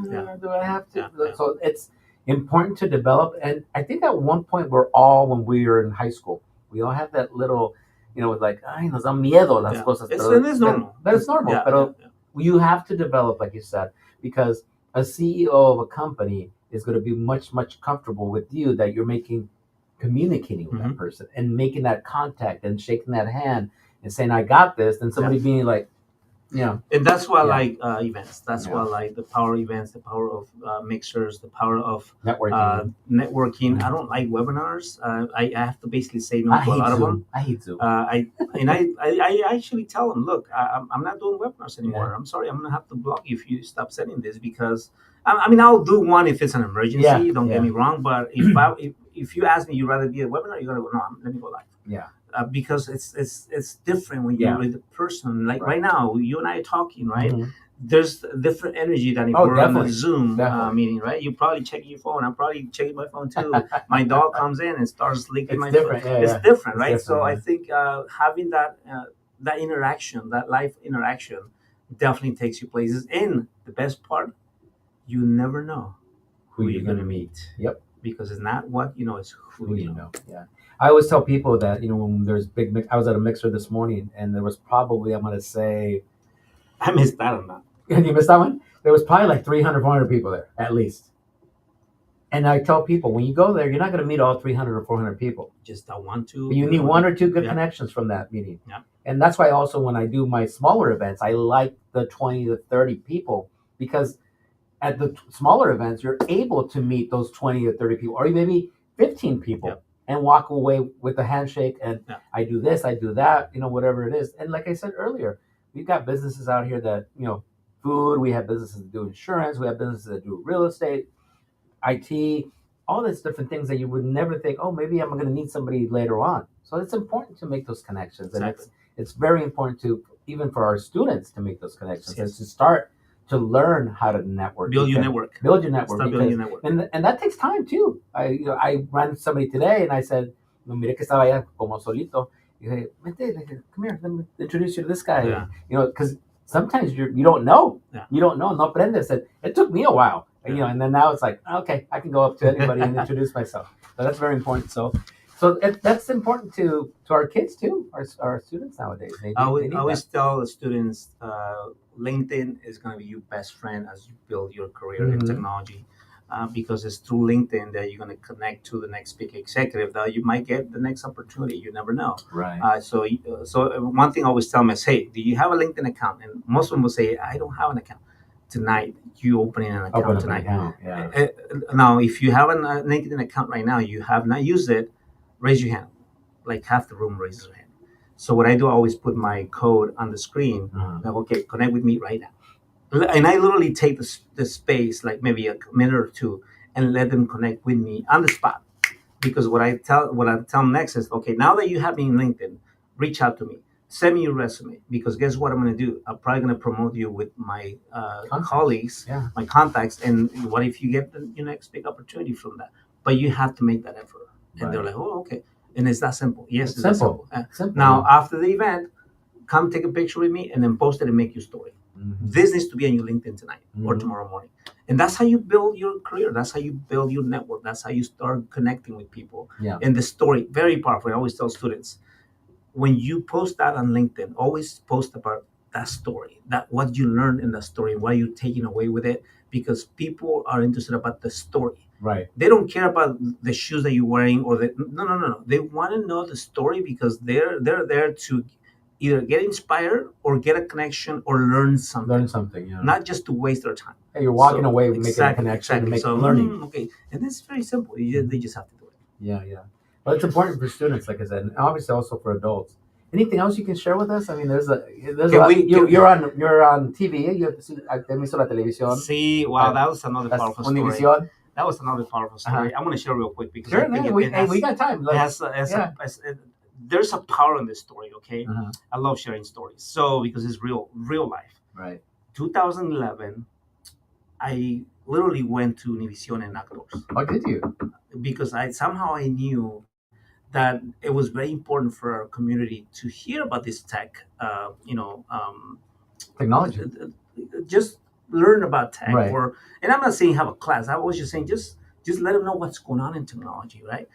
Do I have to? Yeah. So it's, important to develop. And I think at one point when we were in high school, we all have that little, like, ay, nos da miedo las Yeah. cosas. It is normal. But it's normal. Yeah, Pero yeah. you have to develop, like you said, because a CEO of a company is going to be much, much comfortable with you that you're communicating with that person and making that contact and shaking that hand and saying, I got this. And somebody being like, And that's why I Yeah. like events. That's why I like the power events, the power of mixers, the power of networking. networking. Mhm. I don't like webinars. I have to basically say no I to a hate lot of them. Zoom. I hate Zoom. I actually tell them, look, I'm not doing webinars anymore. Yeah. I'm sorry, I'm gonna have to block you if you stop sending this because I mean I'll do one if it's an emergency. Yeah, Don't yeah. get me wrong, but if you ask me, you'd rather be a webinar, you're gonna go no. Let me go live. Yeah. Because it's different when you're Yeah. with a person. Like Right. right now, you and I are talking, right? Mhm. There's a different energy than if Oh, we're on a definitely. Zoom Definitely. meeting, right? You're probably checking your phone. I'm probably checking my phone too. My dog comes in and starts licking It's my different. foot. Yeah, It's yeah. different, It's right? different, So I yeah. think having that interaction, that live interaction, definitely takes you places. And the best part, you never know who you're gonna meet. Yep. Because it's not what you know, it's who you know. Yeah. I always tell people that, when there's I was at a mixer this morning and there was probably, I'm going to say, I missed that on that. and you missed that one? There was probably like 300, 400 people there, at least. And I tell people, when you go there, you're not going to meet all 300 or 400 people. Just I want to. But you need one or two good Yeah. connections from that meeting. Yeah. And that's why also when I do my smaller events, I like the 20 to 30 people because at the smaller events, you're able to meet those 20 or 30 people, or maybe 15 people, Yep. and walk away with a handshake. And Yeah. I do this, I do that, whatever it is. And like I said earlier, we've got businesses out here that, food, we have businesses that do insurance, we have businesses that do real estate, IT, all these different things that you would never think, oh, maybe I'm going to need somebody later on. So it's important to make those connections. And Exactly. it's very important to, even for our students, to make those connections and Yes. to start to learn how to network. Build your network. Build your network. Start building your network. And that takes time too. I ran somebody today and I said, no, mire que estaba allá como solito. Y dije, vente, come here, let me introduce you to this guy. Yeah. Because sometimes you don't know. Yeah. You don't know. No aprendes. It took me a while. Yeah. And then now it's like, okay, I can go up to anybody and introduce myself. So that's very important. So that's important to our kids too, our students nowadays. I always tell the students, LinkedIn is going to be your best friend as you build your career in Mhm. technology, because it's through LinkedIn that you're going to connect to the next big executive that you might get the next opportunity. You never know. Right. So one thing I always tell them is, hey, do you have a LinkedIn account? And most of them will say, I don't have an account. Tonight, you opening an account Open up an tonight. account, yeah. Now, if you have a LinkedIn account right now, you have not used it, raise your hand. Like half the room raises their hand. So what I do, I always put my code on the screen. Like, okay, connect with me right now. And I literally take the space, like maybe a minute or two, and let them connect with me on the spot. Because what I tell them next is, okay, now that you have me in LinkedIn, reach out to me. Send me your resume, because guess what I'm going to do? I'm probably going to promote you with my colleagues, Yeah. my contacts, and what if you get your next big opportunity from that? But you have to make that effort. And they're Right. like, oh, okay. And it's that simple. Yes, It's it's that simple. simple. Simple. Now, after the event, come take a picture with me and then post it and make your story. Mhm. This needs to be on your LinkedIn tonight or Mhm. tomorrow morning. And that's how you build your career. That's how you build your network. That's how you start connecting with people. Yeah. And the story, very powerful. I always tell students, when you post that on LinkedIn, always post about that story, that what you learned in that story, what you're taking away with it, because people are interested about the story. Right. They don't care about the shoes that you're wearing or no. They want to know the story because they're there to either get inspired or get a connection or learn something. Learn something. Yeah. Not just to waste their time. Hey, you're walking away making a connection and making learning. Okay, and it's very simple. They just have to do it. Yeah, yeah. Well, it's important for students, like I said, and obviously also for adults. Anything else you can share with us? I mean, there's a lot. You're on TV. You have to see. Te visto la televisión. See, wow, that was another powerful story. Univision. That was another powerful story. I'm going to share real quick because sure, we got time. There's a power in this story. Okay, Uh-huh. I love sharing stories. So because it's real life. Right. 2011, I literally went to Univision and knocked doors. Oh, did you? Because I knew that it was very important for our community to hear about this tech, technology. Just learn about tech, Right. and I'm not saying have a class. I was just saying just just let them know what's going on in technology, right?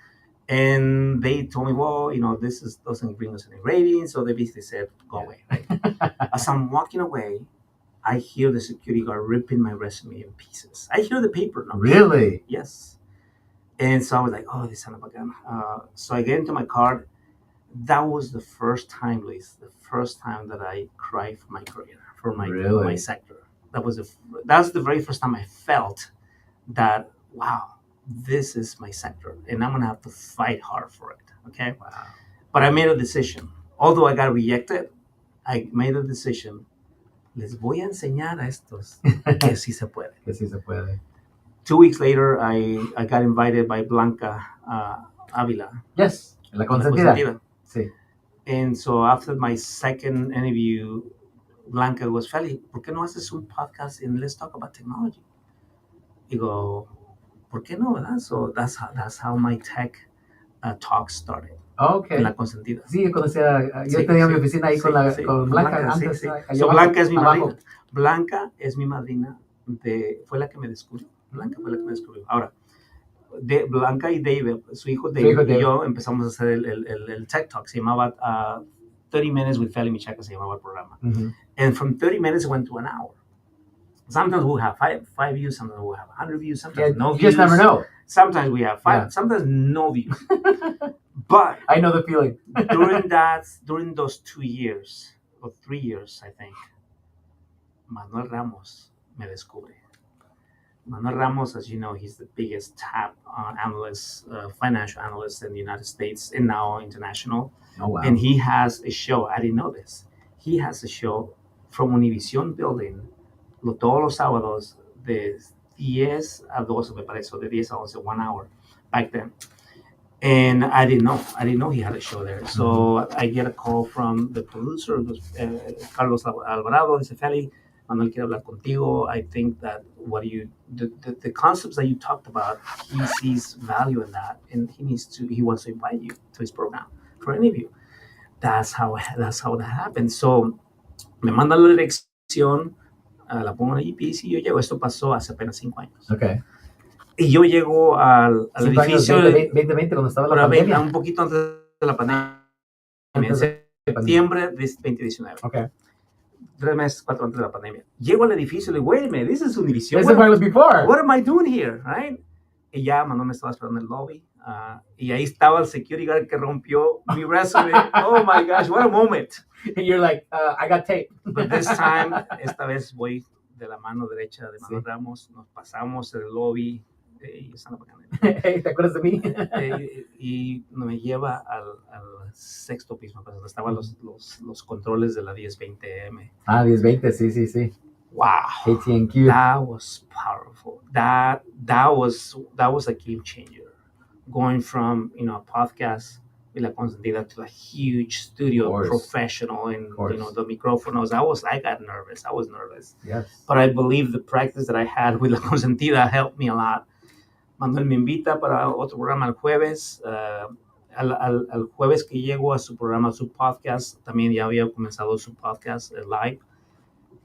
And they told me, well, doesn't bring us any ratings. So they basically said, go away, right? As I'm walking away, I hear the security guard ripping my resume in pieces. I hear the paper numbers. Really? Yes. And so I was like, oh, this son of a gun. So I get into my car. That was the first time, Luis, that I cried for my career, for my sector. That's the very first time I felt that, wow, this is my sector, and I'm gonna have to fight hard for it. Okay. Wow. But I made a decision. Although I got rejected, I made a decision. Les voy a enseñar a estos que sí se puede. Que sí se puede. 2 weeks later, I got invited by Blanca Avila. Yes, La Consentida. Sí. And so after my second interview, Blanca goes, Feli, ¿por qué no haces un podcast and let's talk about technology? Digo, ¿por qué no, verdad? So that's how my tech talk started. Okay. En La Consentida. Sí, yo conocía, yo tenía mi oficina ahí con Blanca antes. So Blanca es mi madrina. Blanca es mi madrina, fue la que me descubrió. Blanca fue la que me descubrió. Ahora, Blanca y David, su hijo David y yo empezamos a hacer el Tech Talk. Se llamaba 30 Minutes with Feli Michaca, se llamaba el programa. Mm-hmm. And from 30 minutes it went to an hour. Sometimes we'll have five views, sometimes we'll have 100 views, sometimes no views. You just never know. Sometimes we have 5, sometimes no views. But I know the feeling. during those 2 years, or 3 years, I think, Manuel Ramos me descubre. Manuel Ramos, as you know, he's the biggest TAP analyst, financial analyst in the United States and now international. Oh, wow. And he has a show. I didn't know this. He has a show from Univision Building todos los sábados de 10 a 12, me parece, o de 10 a 11, 1 hour back then. And I didn't know he had a show there. So I get a call from the producer, Carlos Alvarado. Dice, Feli, Manuel quiere hablar contigo. I think that the concepts that you talked about, he sees value in that, and he wants to invite you to his program for an interview. That's how that happened. So me manda la dirección, la pongo en el GPS y yo llego. Esto pasó hace apenas 5 años. Okay. Y yo llego al edificio. 2020, cuando estaba la pandemia. Un poquito antes de la pandemia. En septiembre de 2019. Okay. 3 meses, 4 antes de la pandemia. Llego al edificio y le digo, wait a minute, this is Univision. This is where it was before. What am I doing here, right? Y ya Manuel me estaba esperando en el lobby. Y ahí estaba el security guard que rompió mi resume. Oh my gosh, what a moment. And you're like, I got tape. But esta vez voy de la mano derecha de Manuel Ramos. Nos pasamos el lobby. Hey, ¿te acuerdas de mí? Y me lleva al 6º piso, donde estaban los controles de la 1020M. 1020, sí. Wow. AT&Q. That was powerful. That was a game changer. Going from a podcast with La Consentida to a huge studio, professional, and the microphones. I got nervous. I was nervous. Yes. But I believe the practice that I had with La Consentida helped me a lot. Manuel me invita para otro programa el jueves. Al jueves que llego a su programa, su podcast, también ya había comenzado su podcast live.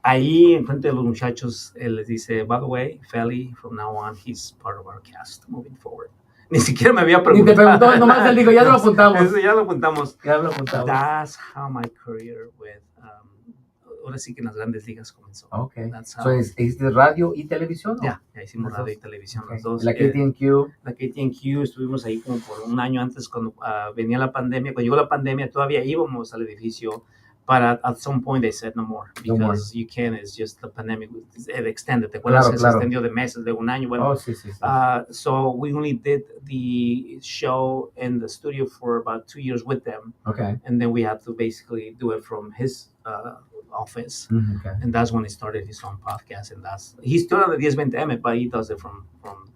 Ahí, en frente de los muchachos, él les dice, by the way, Feli, from now on, he's part of our cast moving forward. Ni siquiera me había preguntado. Ni te preguntó, nomás él dijo, ya lo apuntamos. Ya lo apuntamos. That's how my career with, ahora sí que en las grandes ligas comenzó. Okay. So ¿es de radio y televisión? Ya hicimos radio y televisión las dos. La KTNQ. La KTNQ, estuvimos ahí como por un año antes cuando venía la pandemia. Cuando llegó la pandemia todavía íbamos al edificio, but at some point they said no more, because you can't, it's just the pandemic, it extended. ¿Te acuerdas que se extendió de meses, de un año? Bueno, sí. So we only did the show in the studio for about 2 years with them. Okay. And then we had to basically do it from his office. Okay. And that's when he started his own podcast, and he's still on the 1020M, but he does it from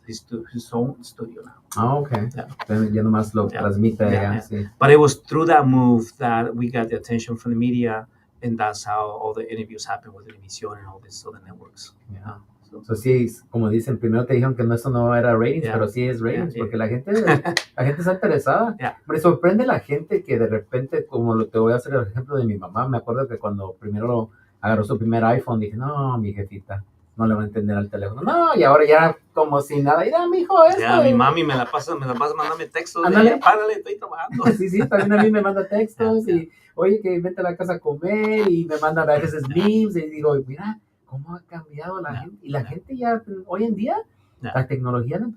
his own studio now. Oh, okay. Yeah. Ya nomás lo transmite allá. Sí. But it was through that move that we got the attention from the media, and that's how all the interviews happened with Univision and all these other networks. Yeah. So sí, como dicen, primero te dijeron que eso no era ratings, pero sí es ratings, porque la gente está interesada. Me sorprende la gente que de repente, como te voy a hacer el ejemplo de mi mamá, me acuerdo que cuando primero agarró su primer iPhone, dije, no, mi jefita, no le va a entender al teléfono. No, y ahora ya como si nada. Mira, mijo, esto. Ya, mi mami me la pasa mandando textos. Ándale. Párale, estoy trabajando. Sí, también a mí me manda textos Ya. y, oye, que vente a la casa a comer y me manda a veces memes y digo, mira, cómo ha cambiado la gente. Y la gente ya, hoy en día, la tecnología no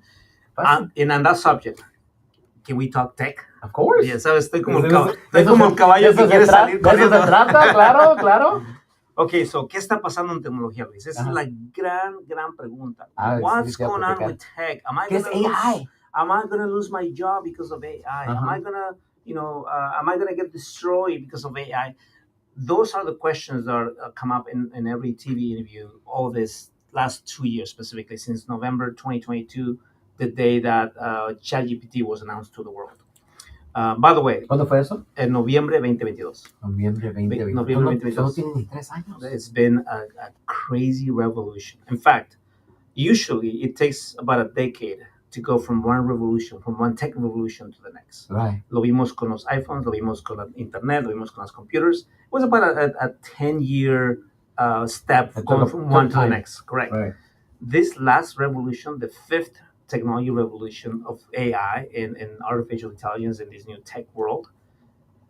pasa. And on that subject, can we talk tech? Of course. Ya sabes, estoy como el Eso caballo que quiere salir de eso corriendo. se trata, claro. Ok, so, ¿qué está pasando en tecnología, Luis? Esa es la gran pregunta. What's going on with tech? ¿Qué es AI? Am I going to lose my job because of AI? Am I going to, am I going to get destroyed because of AI? Those are the questions that come up in every TV interview all this last 2 years, specifically since November 2022, the day that ChatGPT was announced to the world. By the way, ¿cuándo fue eso? En noviembre 2022. Noviembre 2022. Noviembre 2022. No tiene ni 3 años. It's been a crazy revolution. In fact, usually it takes about a decade to go from one revolution, from one tech revolution to the next. Right. Lo vimos con los iPhones, lo vimos con el internet, lo vimos con los computers. It was about a 10-year step going from one to the next. Correct. Right. This last revolution, the fifth technology revolution of AI and artificial intelligence in this new tech world,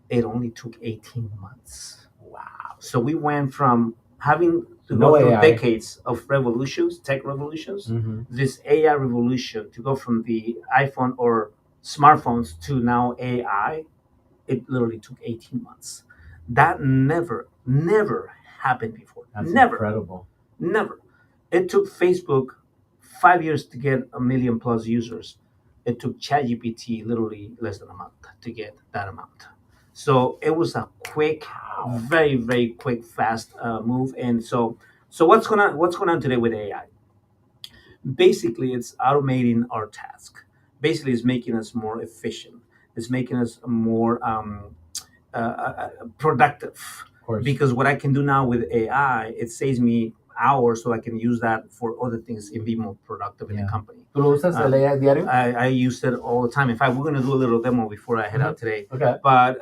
it only took 18 months. Wow. So we went from having to go through AI. decades of revolutions, tech revolutions, this AI revolution, to go from the iPhone or smartphones to now AI, it literally took 18 months. That never happened before. That's never. Incredible. Never. It took Facebook 5 years to get 1 million plus users. It took ChatGPT literally less than a month to get that amount. So it was a quick, very, very quick, fast move. And so what's going on today with AI? Basically, it's automating our task. Basically, it's making us more efficient. It's making us more productive. Of course. Because what I can do now with AI, it saves me hours, so I can use that for other things and be more productive in the company. ¿Tú lo usas el AI diario? I use it all the time. In fact, we're going to do a little demo before I head out today. Okay. But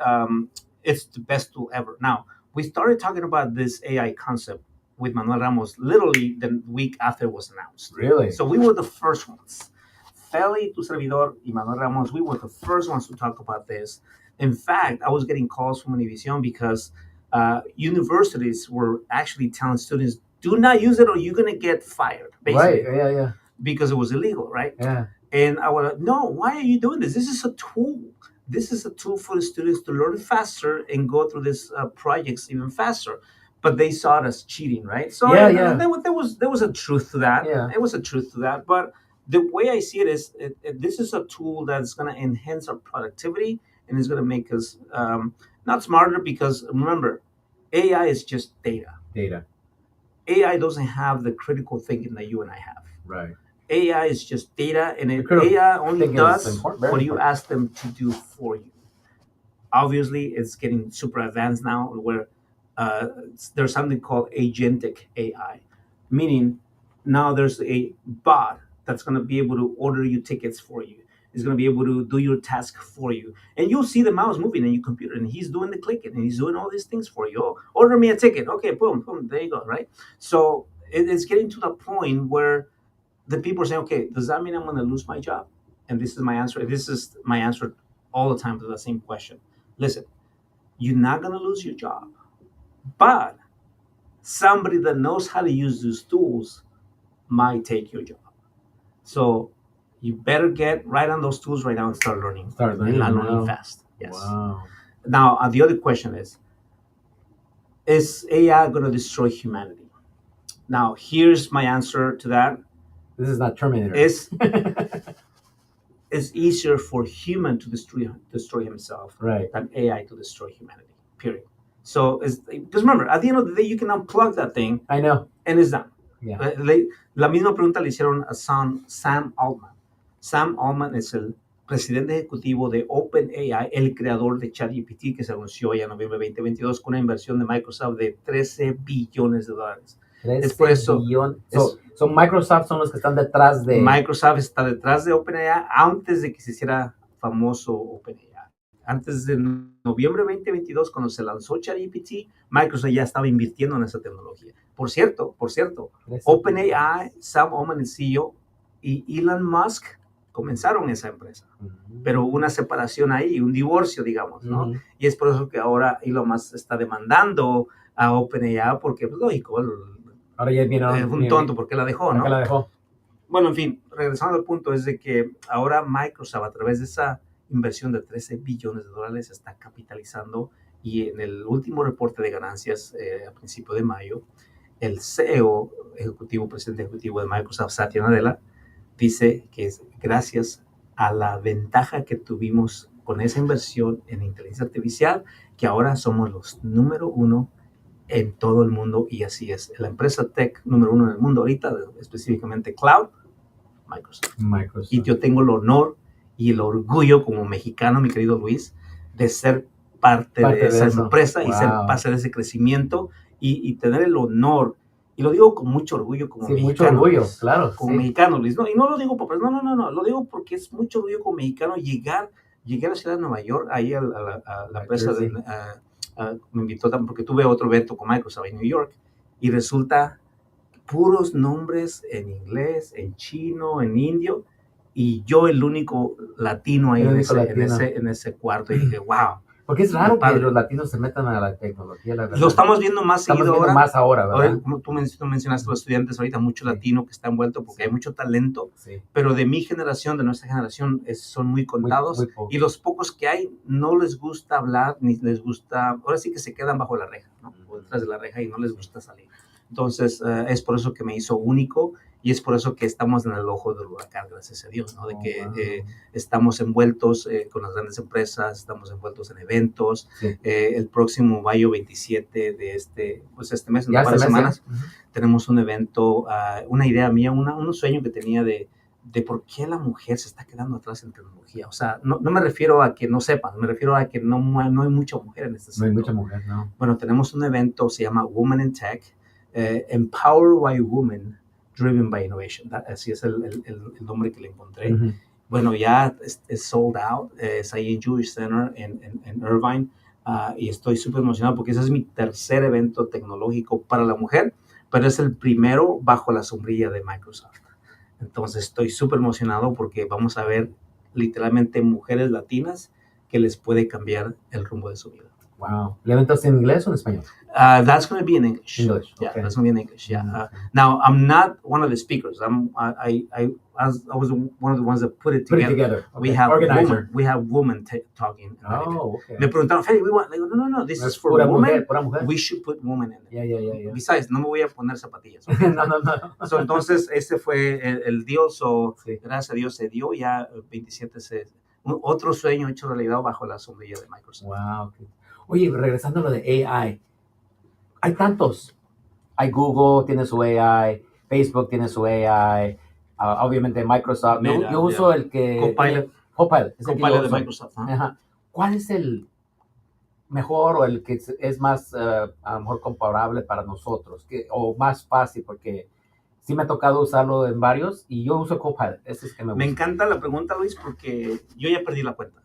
it's the best tool ever. Now, we started talking about this AI concept with Manuel Ramos literally the week after it was announced. Really? So we were the first ones. Feli, tu servidor, y Manuel Ramos, we were the first ones to talk about this. In fact, I was getting calls from Univision because universities were actually telling students, do not use it or you're going to get fired, basically. Right, yeah. Because it was illegal, right? Yeah. And I was like, no, why are you doing this? This is a tool. This is a tool for the students to learn faster and go through these projects even faster. But they saw it as cheating, right? So yeah. There was a truth to that. Yeah. It was a truth to that. But the way I see it is, this is a tool that's going to enhance our productivity and it's going to make us not smarter, because remember, AI is just data. AI doesn't have the critical thinking that you and I have. Right. AI is just data, and AI only does what you ask them to do for you. Obviously, it's getting super advanced now, where there's something called agentic AI, meaning now there's a bot that's going to be able to order you tickets for you. It's going to be able to do your task for you. And you'll see the mouse moving in your computer, and he's doing the clicking, and he's doing all these things for you. Oh, order me a ticket. Okay, boom, there you go, right? So it's getting to the point where the people are saying, okay, does that mean I'm going to lose my job? And this is my answer. This is my answer all the time to the same question. Listen, you're not going to lose your job, but somebody that knows how to use these tools might take your job. So you better get right on those tools right now and start learning. Learning fast. Yes. Wow. Now, the other question is AI going to destroy humanity? Now, here's my answer to that. This is not Terminator. It's easier for human to destroy himself than AI to destroy humanity, period. So, because remember, at the end of the day, you can unplug that thing. I know. And it's done. Yeah. La misma pregunta le hicieron a Sam Altman. Sam Altman es el presidente ejecutivo de OpenAI, el creador de ChatGPT, que se anunció ya en noviembre de 2022 con una inversión de Microsoft de $13 billones. 13 billones. So Microsoft son los que están detrás de... Microsoft está detrás de OpenAI antes de que se hiciera famoso OpenAI. Antes de noviembre de 2022, cuando se lanzó ChatGPT, Microsoft ya estaba invirtiendo en esa tecnología. Por cierto, OpenAI, Sam Altman, el CEO, y Elon Musk comenzaron esa empresa. Pero hubo una separación ahí, un divorcio, digamos, ¿no? Y es por eso que ahora Elon Musk está demandando a OpenAI porque, pues, lógico, ahora ya viene un tonto porque la dejó, ¿no? ¿Por qué la dejó? Bueno, en fin, regresando al punto es de que ahora Microsoft, a través de esa inversión de $13 billones, está capitalizando, y en el último reporte de ganancias a principio de mayo, el CEO presidente ejecutivo de Microsoft, Satya Nadella, dice que es gracias a la ventaja que tuvimos con esa inversión en inteligencia artificial que ahora somos los número uno en todo el mundo, y así es. La empresa tech número uno en el mundo ahorita, específicamente cloud, Microsoft. Y yo tengo el honor y el orgullo como mexicano, mi querido Luis, de ser parte de esa empresa y ser parte de ese crecimiento y tener el honor. Y lo digo con mucho orgullo como mexicano. Mucho orgullo, Luis, claro. como mexicano, Luis. No, y no lo digo por... No. Lo digo porque es mucho orgullo como mexicano llegué a la ciudad de Nueva York, ahí a la empresa me invitó porque tuve otro evento con Microsoft en New York, y resulta puros nombres en inglés, en chino, en indio, y yo el único latino ahí en ese cuarto, y dije, wow. Porque es raro que los latinos se metan a la tecnología. Lo estamos viendo más seguido ahora. Más ahora, ¿verdad? Como tú mencionaste, los estudiantes ahorita, mucho latino que está envuelto porque hay mucho talento, pero de mi generación, de nuestra generación, son muy contados, muy y los pocos que hay no les gusta hablar, ni les gusta, ahora sí que se quedan bajo la reja, ¿no? O detrás de la reja, y no les gusta salir. Entonces, es por eso que me hizo único, y es por eso que estamos en el ojo del huracán, gracias a Dios, ¿no? De que estamos envueltos con las grandes empresas, estamos envueltos en eventos. El próximo mayo 27 de este mes, en un par de semanas, tenemos un evento, una idea mía, un sueño que tenía de por qué la mujer se está quedando atrás en tecnología. O sea, no me refiero a que no sepan, me refiero a que no hay mucha mujer en este sector. No hay mucha mujer, no. Bueno, tenemos un evento, se llama Women in Tech, Empowered by Women, Driven by Innovation. Así es el nombre que le encontré. Bueno, ya es sold out, es ahí en Jewish Center, en Irvine, y estoy súper emocionado porque ese es mi tercer evento tecnológico para la mujer, pero es el primero bajo la sombrilla de Microsoft. Entonces estoy súper emocionado porque vamos a ver literalmente mujeres latinas que les puede cambiar el rumbo de su vida. Wow. ¿El evento es en inglés o en español? That's going to be in English. English. Yeah, Okay. that's going to be in English. Yeah. Now, I'm not one of the speakers. I was one of the ones that put it together. Okay. We have women talking. Oh, okay. Me preguntaron, Freddy, no, this is for women. Mujer. We should put women in it. Yeah. Besides, no me voy a poner zapatillas. Okay? no. So, entonces, ese fue el deal. So, gracias a Dios se dio. Ya 27 otro sueño hecho realidad bajo la sombrilla de Microsoft. Wow. Oye, regresando a lo de AI, hay tantos. Hay Google, tiene su AI, Facebook tiene su AI, obviamente Microsoft. Yo uso el que... Copilot. Copilot de Microsoft. ¿Cuál es el mejor o el que es más, a lo mejor, comparable para nosotros? O más fácil, porque sí me ha tocado usarlo en varios, y yo uso Copilot. Ese es que me gusta. Me encanta la pregunta, Luis, porque yo ya perdí la cuenta.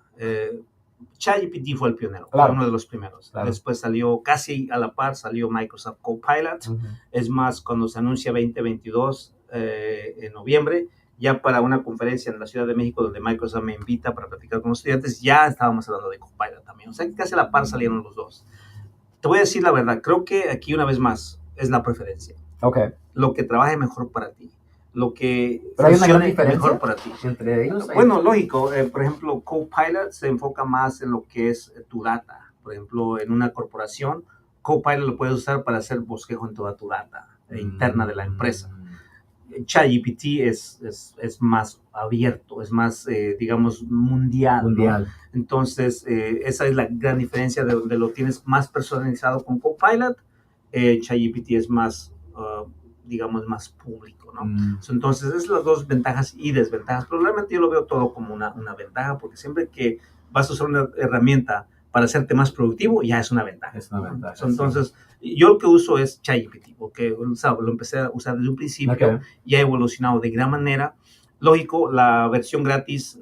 ChatGPT fue el pionero, fue uno de los primeros. Claro. Después salió, casi a la par, salió Microsoft Copilot. Es más, cuando se anuncia 2022, en noviembre, ya para una conferencia en la Ciudad de México, donde Microsoft me invita para platicar con los estudiantes, ya estábamos hablando de Copilot también. O sea, que casi a la par salieron los dos. Te voy a decir la verdad, creo que aquí una vez más es la preferencia. Okay. Lo que trabaje mejor para ti. Lo que ¿Pero hay una gran diferencia mejor para ti. Entre ellos? Bueno, lógico. Por ejemplo, Copilot se enfoca más en lo que es tu data. Por ejemplo, en una corporación, Copilot lo puedes usar para hacer bosquejo en toda tu data interna de la empresa. ChatGPT es más abierto, es más, digamos, mundial. ¿No? Entonces, esa es la gran diferencia de donde lo tienes más personalizado con Copilot. ChatGPT es más... digamos, más público, ¿no? Entonces, esas son las dos ventajas y desventajas, pero realmente yo lo veo todo como una ventaja, porque siempre que vas a usar una herramienta para hacerte más productivo, ya es una ventaja. Es una ventaja. Entonces, yo lo que uso es ChatGPT, porque lo empecé a usar desde un principio, y ha evolucionado de gran manera. Lógico, la versión gratis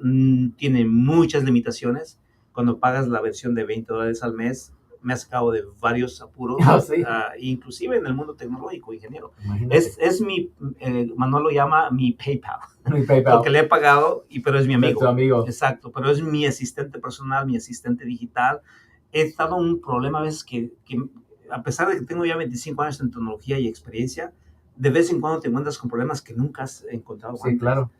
tiene muchas limitaciones. Cuando pagas la versión de $20 al mes, me ha sacado de varios apuros, Sí. inclusive en el mundo tecnológico, ingeniero. Imagínate. Es mi, Manuel lo llama mi PayPal, Mi PayPal. porque le he pagado, pero es mi amigo. Es tu amigo. Exacto, pero es mi asistente personal, mi asistente digital. He estado en un problema a veces que a pesar de que tengo ya 25 años en tecnología y experiencia, de vez en cuando te encuentras con problemas que nunca has encontrado Sí, antes. claro.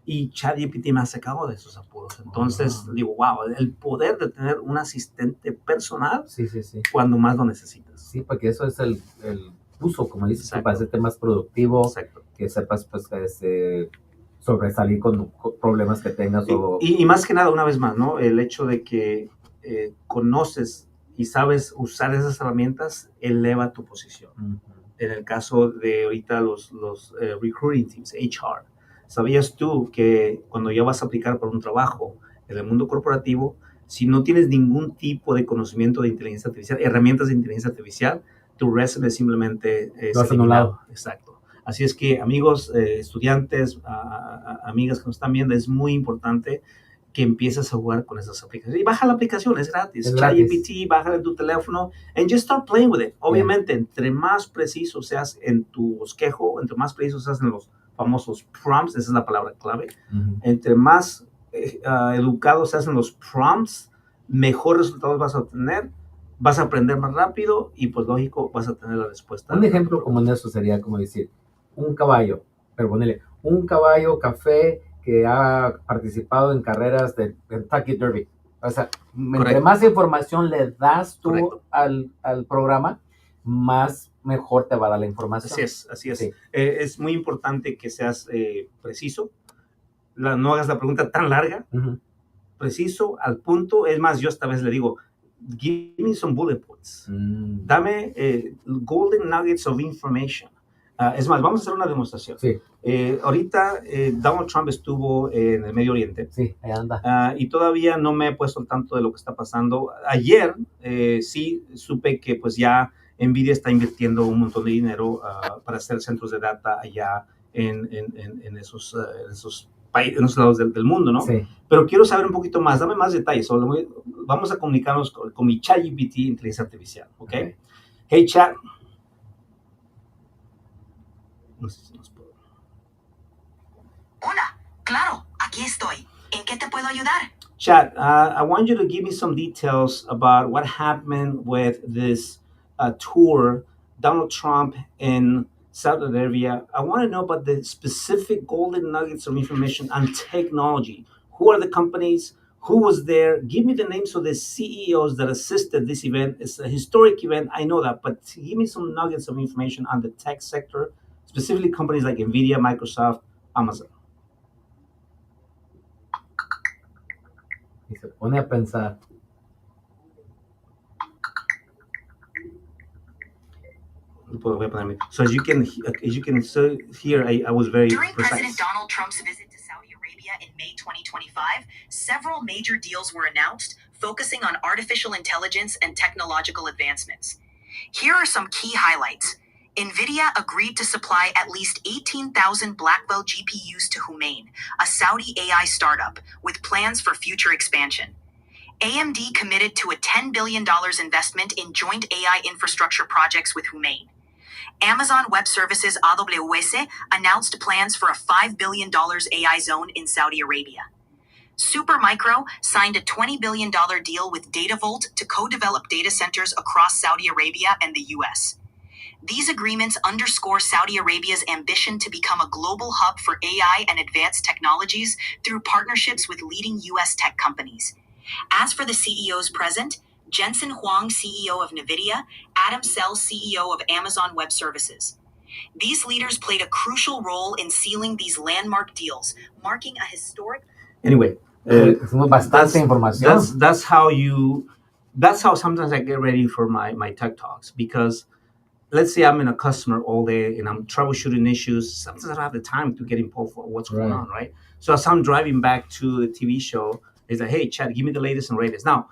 Y ChatGPT me ha sacado de esos apuros. Entonces, digo, wow, el poder de tener un asistente personal Sí, sí, sí. cuando más lo necesitas. Sí, porque eso es el uso, como dices, Exacto. para hacerte más productivo, Exacto. que sepas, pues, sobresalir con problemas que tengas. Y más que nada, una vez más, ¿no? El hecho de que conoces y sabes usar esas herramientas eleva tu posición. En el caso de ahorita los recruiting teams, HR, ¿sabías tú que cuando ya vas a aplicar por un trabajo en el mundo corporativo, si no tienes ningún tipo de conocimiento de inteligencia artificial, herramientas de inteligencia artificial, tu resume simplemente es eliminado? Exacto. Así es que, amigos, estudiantes, amigas que nos están viendo, es muy importante que empieces a jugar con esas aplicaciones. Y baja la aplicación, es gratis. ChatGPT, bájala en tu teléfono and just start playing with it. Obviamente, entre más preciso seas en tu bosquejo, entre más preciso seas en los famosos prompts, esa es la palabra clave, entre más educado seas en los prompts, mejores resultados vas a tener, vas a aprender más rápido y, pues, lógico, vas a tener la respuesta. Un ejemplo como en eso sería como decir, un caballo, pero ponele, un caballo café que ha participado en carreras de Kentucky Derby. O sea, entre más información le das tú al programa, más mejor te va a dar la información. Así es, así es. Sí. Es muy importante que seas preciso, no hagas la pregunta tan larga, preciso, al punto. Es más, yo esta vez le digo, give me some bullet points. Dame golden nuggets of information. Es más, vamos a hacer una demostración. Sí. Ahorita Donald Trump estuvo en el Medio Oriente. Sí, ahí anda. Y todavía no me he puesto al tanto de lo que está pasando. Ayer sí supe que pues ya Nvidia está invirtiendo un montón de dinero para hacer centros de data allá en esos países, en esos lados del mundo, ¿no? Sí. Pero quiero saber un poquito más, dame más detalles. Vamos a comunicarnos con mi ChatGPT inteligencia artificial, ¿ok? Hey, chat. No sé si nos puedo. Hola, claro, aquí estoy. ¿En qué te puedo ayudar? Chat, I want you to give me some details about what happened with this tour, Donald Trump in Saudi Arabia. I want to know about the specific golden nuggets of information on technology. Who are the companies? Who was there? Give me the names of the CEOs that assisted this event. It's a historic event, I know that, but give me some nuggets of information on the tech sector, specifically companies like NVIDIA, Microsoft, Amazon. Y se pone a pensar. So as you can hear, I was very During precise. President Donald Trump's visit to Saudi Arabia in May 2025, several major deals were announced focusing on artificial intelligence and technological advancements. Here are some key highlights. NVIDIA agreed to supply at least 18,000 Blackwell GPUs to Humain, a Saudi AI startup, with plans for future expansion. AMD committed to a $10 billion investment in joint AI infrastructure projects with Humain. Amazon Web Services AWS announced plans for a $5 billion AI zone in Saudi Arabia. Supermicro signed a $20 billion deal with Datavolt to co-develop data centers across Saudi Arabia and the US. These agreements underscore Saudi Arabia's ambition to become a global hub for AI and advanced technologies through partnerships with leading US tech companies. As for the CEOs present, Jensen Huang, CEO of NVIDIA, Adam Sell, CEO of Amazon Web Services. These leaders played a crucial role in sealing these landmark deals, marking a historic... Anyway, bastante información. That's how sometimes I get ready for my tech talks, because let's say I'm in a customer all day and I'm troubleshooting issues. Sometimes I don't have the time to get involved for what's going on, right? So as I'm driving back to the TV show, it's like, hey, Chad, give me the latest and greatest. Now,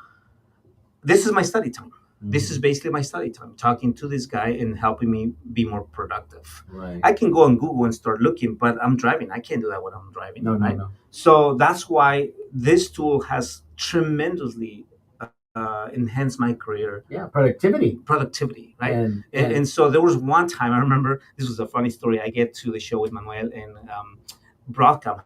this is my study time. This is basically my study time, talking to this guy and helping me be more productive. Right. I can go on Google and start looking, but I'm driving. I can't do that when I'm driving. No. So that's why this tool has tremendously enhance my career Yeah, productivity. Right? And, And so there was one time I remember, this was a funny story. I get to the show with Manuel, and Broadcom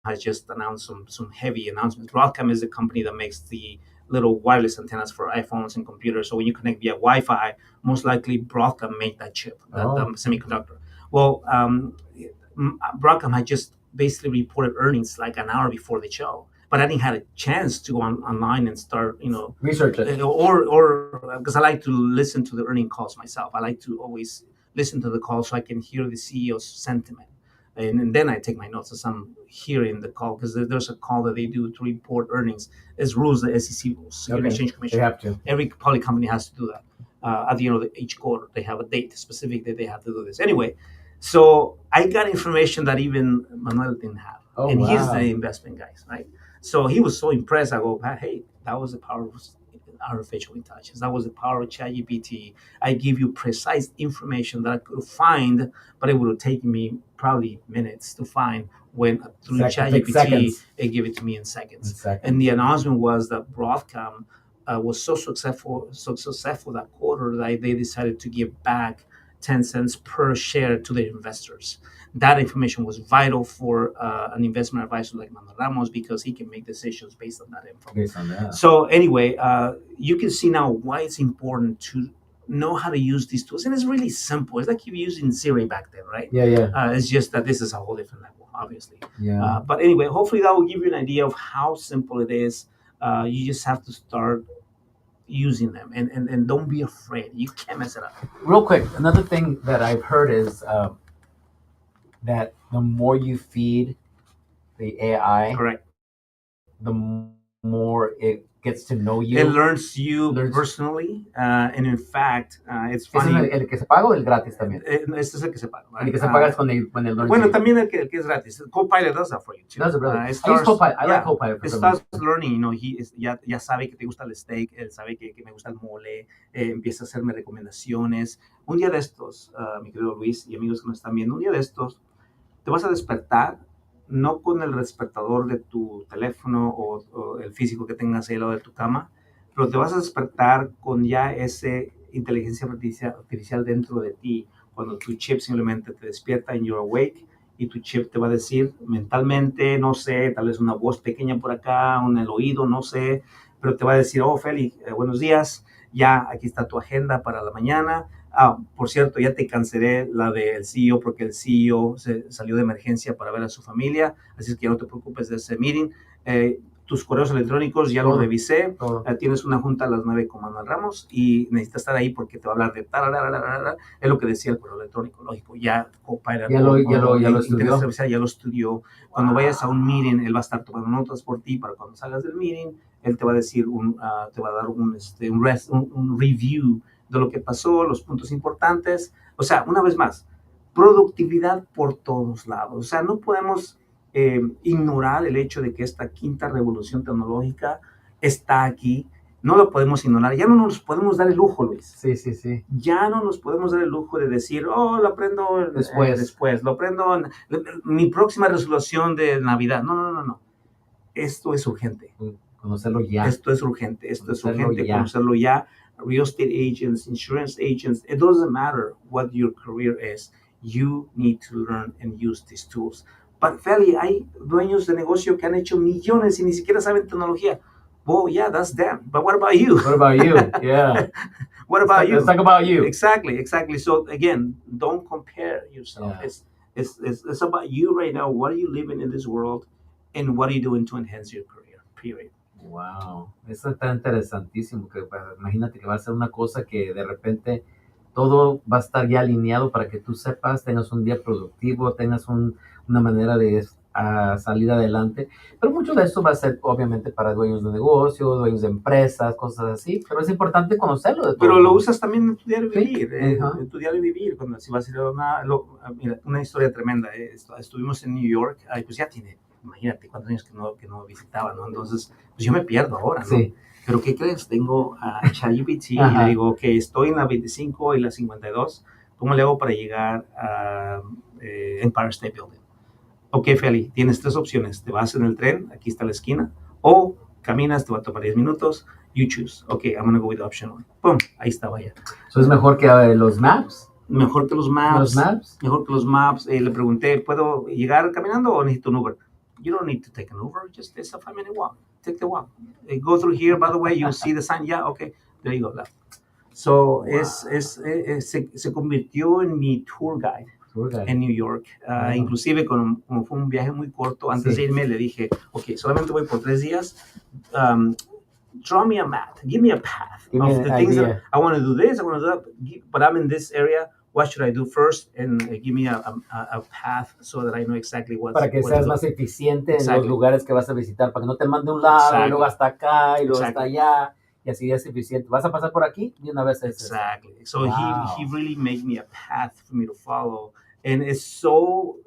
has just announced some heavy announcements. Broadcom is the company that makes the little wireless antennas for iPhones and computers. So when you connect via Wi-Fi, most likely Broadcom made that chip, that semiconductor. Well, Broadcom had just basically reported earnings like an hour before the show, but I didn't have a chance to go online and start, research it. Or because I like to listen to the earning calls myself. I like to always listen to the call so I can hear the CEO's sentiment. And then I take my notes as I'm hearing the call, because there's a call that they do to report earnings. As rules, the SEC rules, Securities Exchange Commission. They have to. Every public company has to do that. At the end of each quarter, they have a date specific that they have to do this. Anyway, so I got information that even Manuel didn't have. And he's the investment guy, right? So he was so impressed. I go, hey, that was the power of artificial intelligence. That was the power of ChatGPT. I give you precise information that I could find, but it would have taken me probably minutes to find, when through ChatGPT, it gave it to me in seconds. And the announcement was that Broadcom was so successful that quarter that they decided to give back 10 cents per share to their investors. That information was vital for an investment advisor like Manuel Ramos, because he can make decisions based on that info. So anyway, you can see now why it's important to know how to use these tools. And it's really simple. It's like you were using Siri back then, right? Yeah. It's just that this is a whole different level, obviously. Yeah. But anyway, hopefully that will give you an idea of how simple it is. You just have to start using them, and don't be afraid. You can't mess it up. Real quick, another thing that I've heard is that the more you feed the AI, correct, the more it gets to know you. It learns you personally, and in fact, it's funny. ¿Es el que se paga o el gratis también? Este es el que se paga. El que se paga es when it learns bueno, you. También el que es gratis. Copilot does that for you too. Does it really? I use Copilot. I like Copilot. It starts learning, ya sabe que te gusta el steak, él sabe que me gusta el mole, empieza a hacerme recomendaciones. Un día de estos, mi querido Luis y amigos que nos están viendo, un día de estos te vas a despertar, no con el despertador de tu teléfono o el físico que tengas ahí al lado de tu cama, pero te vas a despertar con ya ese inteligencia artificial dentro de ti, cuando tu chip simplemente te despierta and you're awake, y tu chip te va a decir mentalmente, no sé, tal vez una voz pequeña por acá, en el oído, no sé, pero te va a decir, Félix, buenos días, ya aquí está tu agenda para la mañana. Por cierto, ya te cancelé la del CEO, porque el CEO se salió de emergencia para ver a su familia, así es que ya no te preocupes de ese meeting. Tus correos electrónicos ya los revisé. Tienes una junta a las 9 con Manuel Ramos y necesitas estar ahí porque te va a hablar de es lo que decía el correo electrónico, lógico. Ya Copilot ya lo estudió. Cuando vayas a un meeting, él va a estar tomando notas por ti para cuando salgas del meeting. Él te va a decir, te va a dar un review de lo que pasó, los puntos importantes. O sea, una vez más, productividad por todos lados. O sea, no podemos ignorar el hecho de que esta quinta revolución tecnológica está aquí. No lo podemos ignorar. Ya no nos podemos dar el lujo, Luis. Sí. Ya no nos podemos dar el lujo de decir, lo aprendo después. Lo aprendo en mi próxima resolución de Navidad. No. Esto es urgente. Conocerlo ya. Esto es urgente. Conocerlo ya. Real estate agents, insurance agents, it doesn't matter what your career is. You need to learn and use these tools. But, Feli, hay dueños de negocio que han hecho millones y ni siquiera saben tecnología. Well, yeah, that's them. But what about you? What about you? Yeah. What about you? Let's talk about you. Exactly. So, again, don't compare yourself. Yeah. It's about you right now. What are you living in this world? And what are you doing to enhance your career? Period. Wow, eso está interesantísimo, que imagínate que va a ser una cosa que de repente todo va a estar ya alineado para que tú sepas, tengas un día productivo, tengas una manera de salir adelante, pero mucho de esto va a ser obviamente para dueños de negocio, dueños de empresas, cosas así, pero es importante conocerlo de todo. Pero lo usas también en tu diario vivir, ¿Sí? En tu diario vivir, cuando si vas a ir a mira, una historia tremenda, estuvimos en New York, pues ya tiene, imagínate cuántos años que no visitaba, ¿no? Entonces, pues yo me pierdo ahora, ¿no? Sí. Pero ¿qué crees? Tengo a ChatGPT y le digo que estoy en la 25 y la 52, ¿cómo le hago para llegar a Empire State Building? Ok, Feli, tienes 3 opciones. Te vas en el tren, aquí está la esquina, o caminas, te va a tomar 10 minutos, You choose. Okay, I'm going to go with option 1. Boom, ahí estaba ya. Eso es mejor que los maps. Mejor que los maps. Los maps. Mejor que los maps. Le pregunté, ¿puedo llegar caminando o necesito un Uber? You don't need to take an Uber. Just it's a 5-minute walk. Take the walk. Go through here. By the way, you'll see the sign. Yeah, okay. There you go. Left. So, Wow. se convirtió en mi tour guide en New York. Inclusive, como fue un viaje muy corto, antes de irme le dije, ok, solamente voy por 3 días. Draw me a map. Give me a path of the things that I want to do this, I want to do that, but I'm in this area. What should I do first? And give me a path so that I know exactly what. Para que seas más eficiente en los lugares que vas a visitar, para que no te mande un lado, y luego hasta acá, y luego hasta allá, y así es eficiente. ¿Vas a pasar por aquí? Y una vez es. Exactly. So he really made me a path for me to follow. And it's so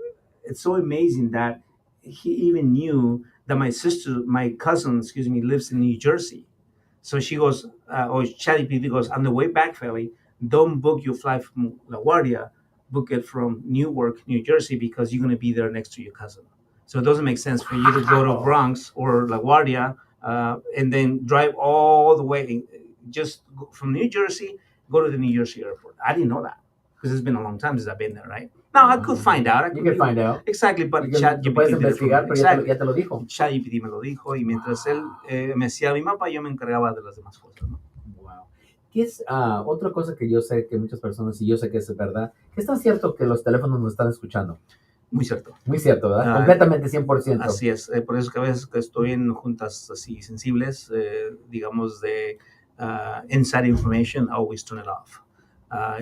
amazing that he even knew that my cousin, lives in New Jersey. So she goes, or ChatGPT goes, on the way back, Feli, don't book your flight from LaGuardia, book it from Newark, New Jersey, because you're going to be there next to your cousin. So it doesn't make sense for you to go to Bronx or LaGuardia and then drive all the way, just from New Jersey, go to the New Jersey airport. I didn't know that because it's been a long time since I've been there, right? Now, I could find out. You can find out. Exactly, but ChatGPT puedes investigar, pero ya te lo dijo. ChatGPT me lo dijo y mientras él me hacía mi mapa, yo me encargaba de las demás cosas, ¿no? Wow. ¿Qué es otra cosa que yo sé que muchas personas, y yo sé que es verdad, que es tan cierto que los teléfonos nos están escuchando? Muy cierto. Muy cierto, ¿verdad? Completamente 100%. Así es. Por eso que a veces estoy en juntas así sensibles, digamos, de inside information, I always turn it off.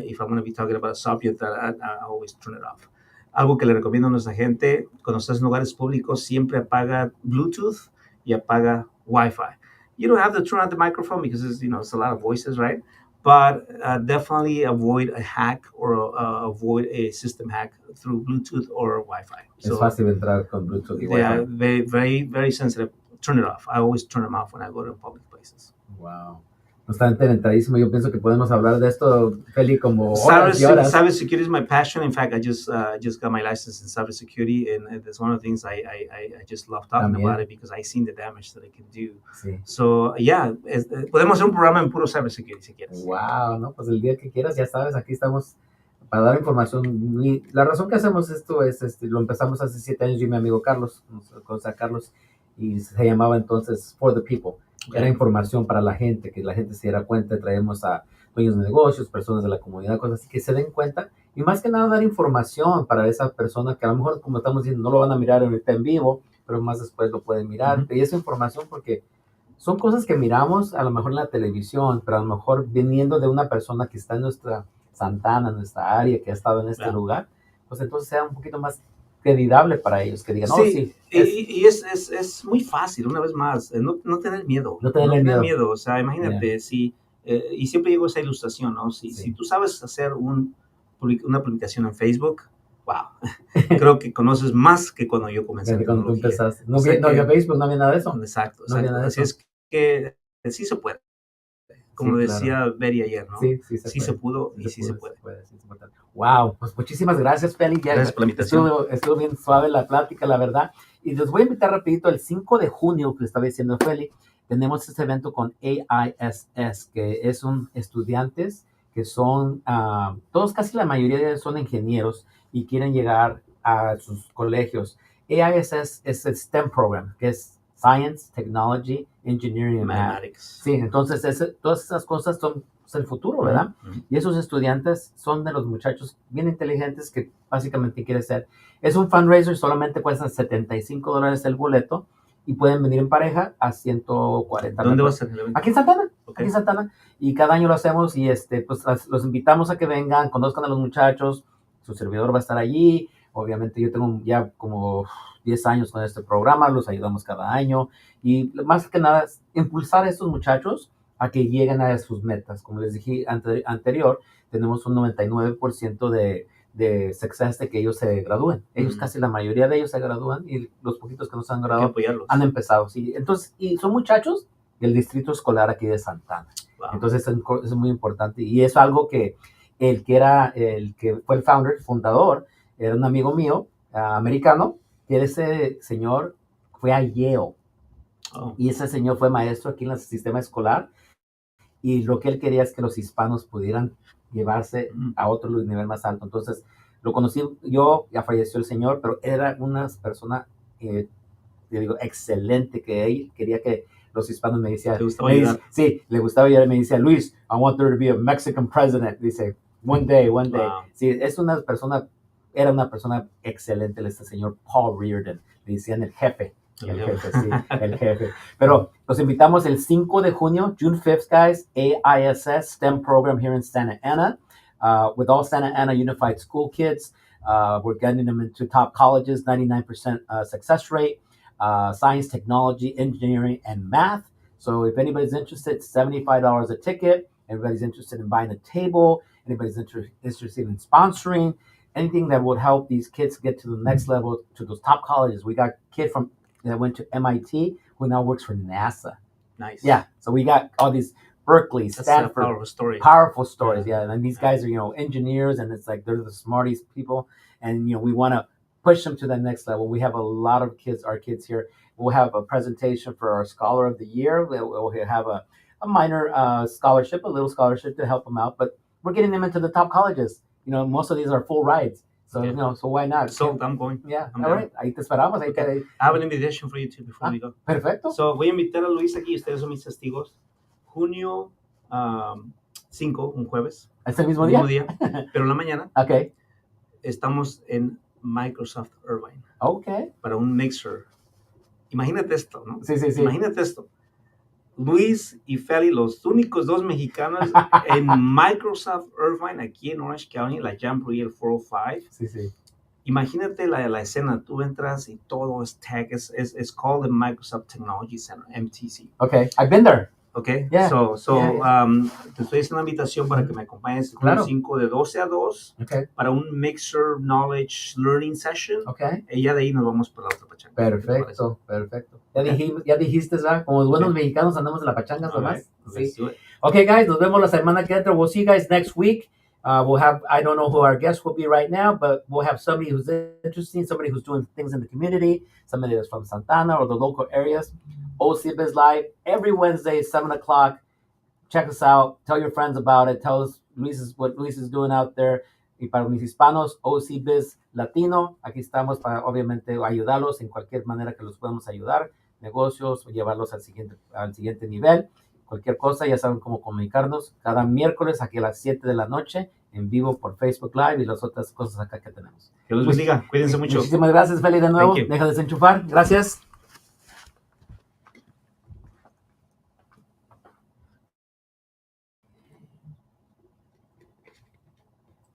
If I'm going to be talking about a subject, I always turn it off. Algo que le recomiendo a nuestra gente, cuando estás en lugares públicos, siempre apaga Bluetooth y apaga Wi-Fi. You don't have to turn on the microphone because it's a lot of voices, right? But definitely avoid a hack or avoid a system hack through Bluetooth or Wi-Fi. Es fácil entrar con Bluetooth y Wi-Fi. Yeah, very, very, very sensitive. Turn it off. I always turn them off when I go to public places. Wow. Bastante enredadísimo. Yo pienso que podemos hablar de esto, Feli, como horas y horas. Cybersecurity is my passion. In fact, I just got my license in cybersecurity, and that's one of the things I just love talking about it because I seen the damage that it can do. Sí. So, yeah, podemos hacer un programa en puro cybersecurity si quieres. Wow, no, pues el día que quieras, ya sabes, aquí estamos para dar información. Y la razón que hacemos esto es, lo empezamos hace 7 años, yo y mi amigo Carlos, Carlos, y se llamaba entonces For the People. Era información para la gente, que la gente se diera cuenta. Traemos a dueños de negocios, personas de la comunidad, cosas así, que se den cuenta. Y más que nada dar información para esa persona que a lo mejor, como estamos diciendo, no lo van a mirar ahorita en vivo, pero más después lo pueden mirar. Y esa información, porque son cosas que miramos a lo mejor en la televisión, pero a lo mejor viniendo de una persona que está en nuestra Santana, en nuestra área, que ha estado en este lugar, pues entonces sea un poquito más credible para ellos, que digan, sí, y es muy fácil, una vez más, no tener miedo. No tener miedo. O sea, imagínate, y siempre llego a esa ilustración, ¿no? Si tú sabes hacer una publicación en Facebook, wow, creo que conoces más que cuando yo comencé. Cuando tú empezaste. No había Facebook, no había nada de eso. Exacto. Así es que sí se puede. Como decía Betty ayer, ¿no? Sí se pudo y sí se puede. Wow, pues muchísimas gracias, Feli. Gracias por la invitación. Estuvo bien suave la plática, la verdad. Y les voy a invitar rapidito el 5 de junio, que le estaba diciendo Feli, tenemos este evento con AISS, que es estudiantes que son, todos, casi la mayoría de ellos son ingenieros y quieren llegar a sus colegios. AISS es el STEM program, que es Science, Technology, Engineering and Mathematics. Sí, entonces todas esas cosas son el futuro, ¿verdad? Y esos estudiantes son de los muchachos bien inteligentes que básicamente quieren ser. Es un fundraiser, solamente cuesta $75 el boleto y pueden venir en pareja a 140. ¿Dónde va a ser el evento? Aquí en Santana. Okay. Aquí en Santana. Y cada año lo hacemos y pues los invitamos a que vengan, conozcan a los muchachos. Su servidor va a estar allí. Obviamente yo tengo ya como 10 años con este programa, los ayudamos cada año y más que nada impulsar a estos muchachos a que lleguen a sus metas. Como les dije anterior, tenemos un 99% de success de que ellos se gradúen. Ellos casi la mayoría de ellos se gradúan y los poquitos que no se han graduado han empezado. ¿Sí? Entonces, y son muchachos del distrito escolar aquí de Santana. Wow. Entonces es muy importante y es algo que el que fue el fundador, era un amigo mío, americano, que ese señor fue a Yale. Oh. Y ese señor fue maestro aquí en el sistema escolar y lo que él quería es que los hispanos pudieran llevarse a otro nivel más alto. Entonces, lo conocí yo, ya falleció el señor, pero era una persona, yo digo, excelente, que él quería que los hispanos me decían, ¿Te gustaba ayudar? Sí, le gustaba ayudar, me decía, Luis, I want there to be a Mexican president. Dice, one day. Wow. Sí, era una persona excelente, este señor Paul Reardon, le decían el jefe. El jefe, sí, el jefe. Pero los invitamos el 5 de junio, June 5th, guys, AISS STEM program here in Santa Ana. With all Santa Ana Unified School kids, we're getting them into top colleges, 99% success rate, science, technology, engineering, and math. So if anybody's interested, $75 a ticket. Everybody's interested in buying a table. Anybody's interested in sponsoring. Anything that would help these kids get to the next level, to those top colleges. We got a kid that went to MIT who now works for NASA. Nice. Yeah, so we got all these Berkeley, Stanford, powerful stories. Yeah, and these guys are, engineers, and it's like they're the smartest people, and we want to push them to the next level. We have a lot of our kids here. We'll have a presentation for our Scholar of the Year. We'll have a minor scholarship, a little scholarship to help them out, but we're getting them into the top colleges. Most of these are full rides. So, so why not? So I'm going. Yeah, all right. Ahí te esperamos. Okay. I have an invitation for you too before we go. Perfecto. So voy a invitar a Luis aquí, ustedes son mis testigos. Junio 5, un jueves. ¿Es el mismo día? Pero en la mañana. Okay. Estamos en Microsoft Irvine. Okay. Para un mixer. Imagínate esto, ¿no? Sí. Imagínate esto. Luis y Feli, los únicos dos mexicanos en Microsoft Irvine, aquí en Orange County, la Jamboree, el 405. Sí. Imagínate la escena, tú entras y todo es tech, it's called the Microsoft Technology Center, MTC. Okay, I've been there. Okay, yeah. So yeah. Te estoy haciendo una invitación para que me acompañes el claro. 5 de 12 a 2 para un Mixer Knowledge Learning Session. Okay. Y ya de ahí nos vamos para la otra pachanga. Perfecto. Ya dijiste, ¿verdad? Como buenos mexicanos andamos en la pachanga nomás. Sí. Okay, guys, nos vemos la semana que entra. We'll see you guys next week. We'll have, I don't know who our guest will be right now, but we'll have somebody who's interesting, somebody who's doing things in the community, somebody that's from Santana or the local areas. OC Biz Live every Wednesday, 7 o'clock. Check us out. Tell your friends about it. Tell us what Luis is doing out there. Y para mis hispanos, OC Biz Latino. Aquí estamos para, obviamente, ayudarlos en cualquier manera que los podamos ayudar. Negocios, llevarlos al siguiente nivel. Cualquier cosa, ya saben cómo comunicarnos. Cada miércoles aquí a las 7 de la noche, en vivo por Facebook Live y las otras cosas acá que tenemos. Que los bendiga. Cuídense mucho. Muchísimas gracias, Feli, de nuevo. Deja de desenchufar. Gracias.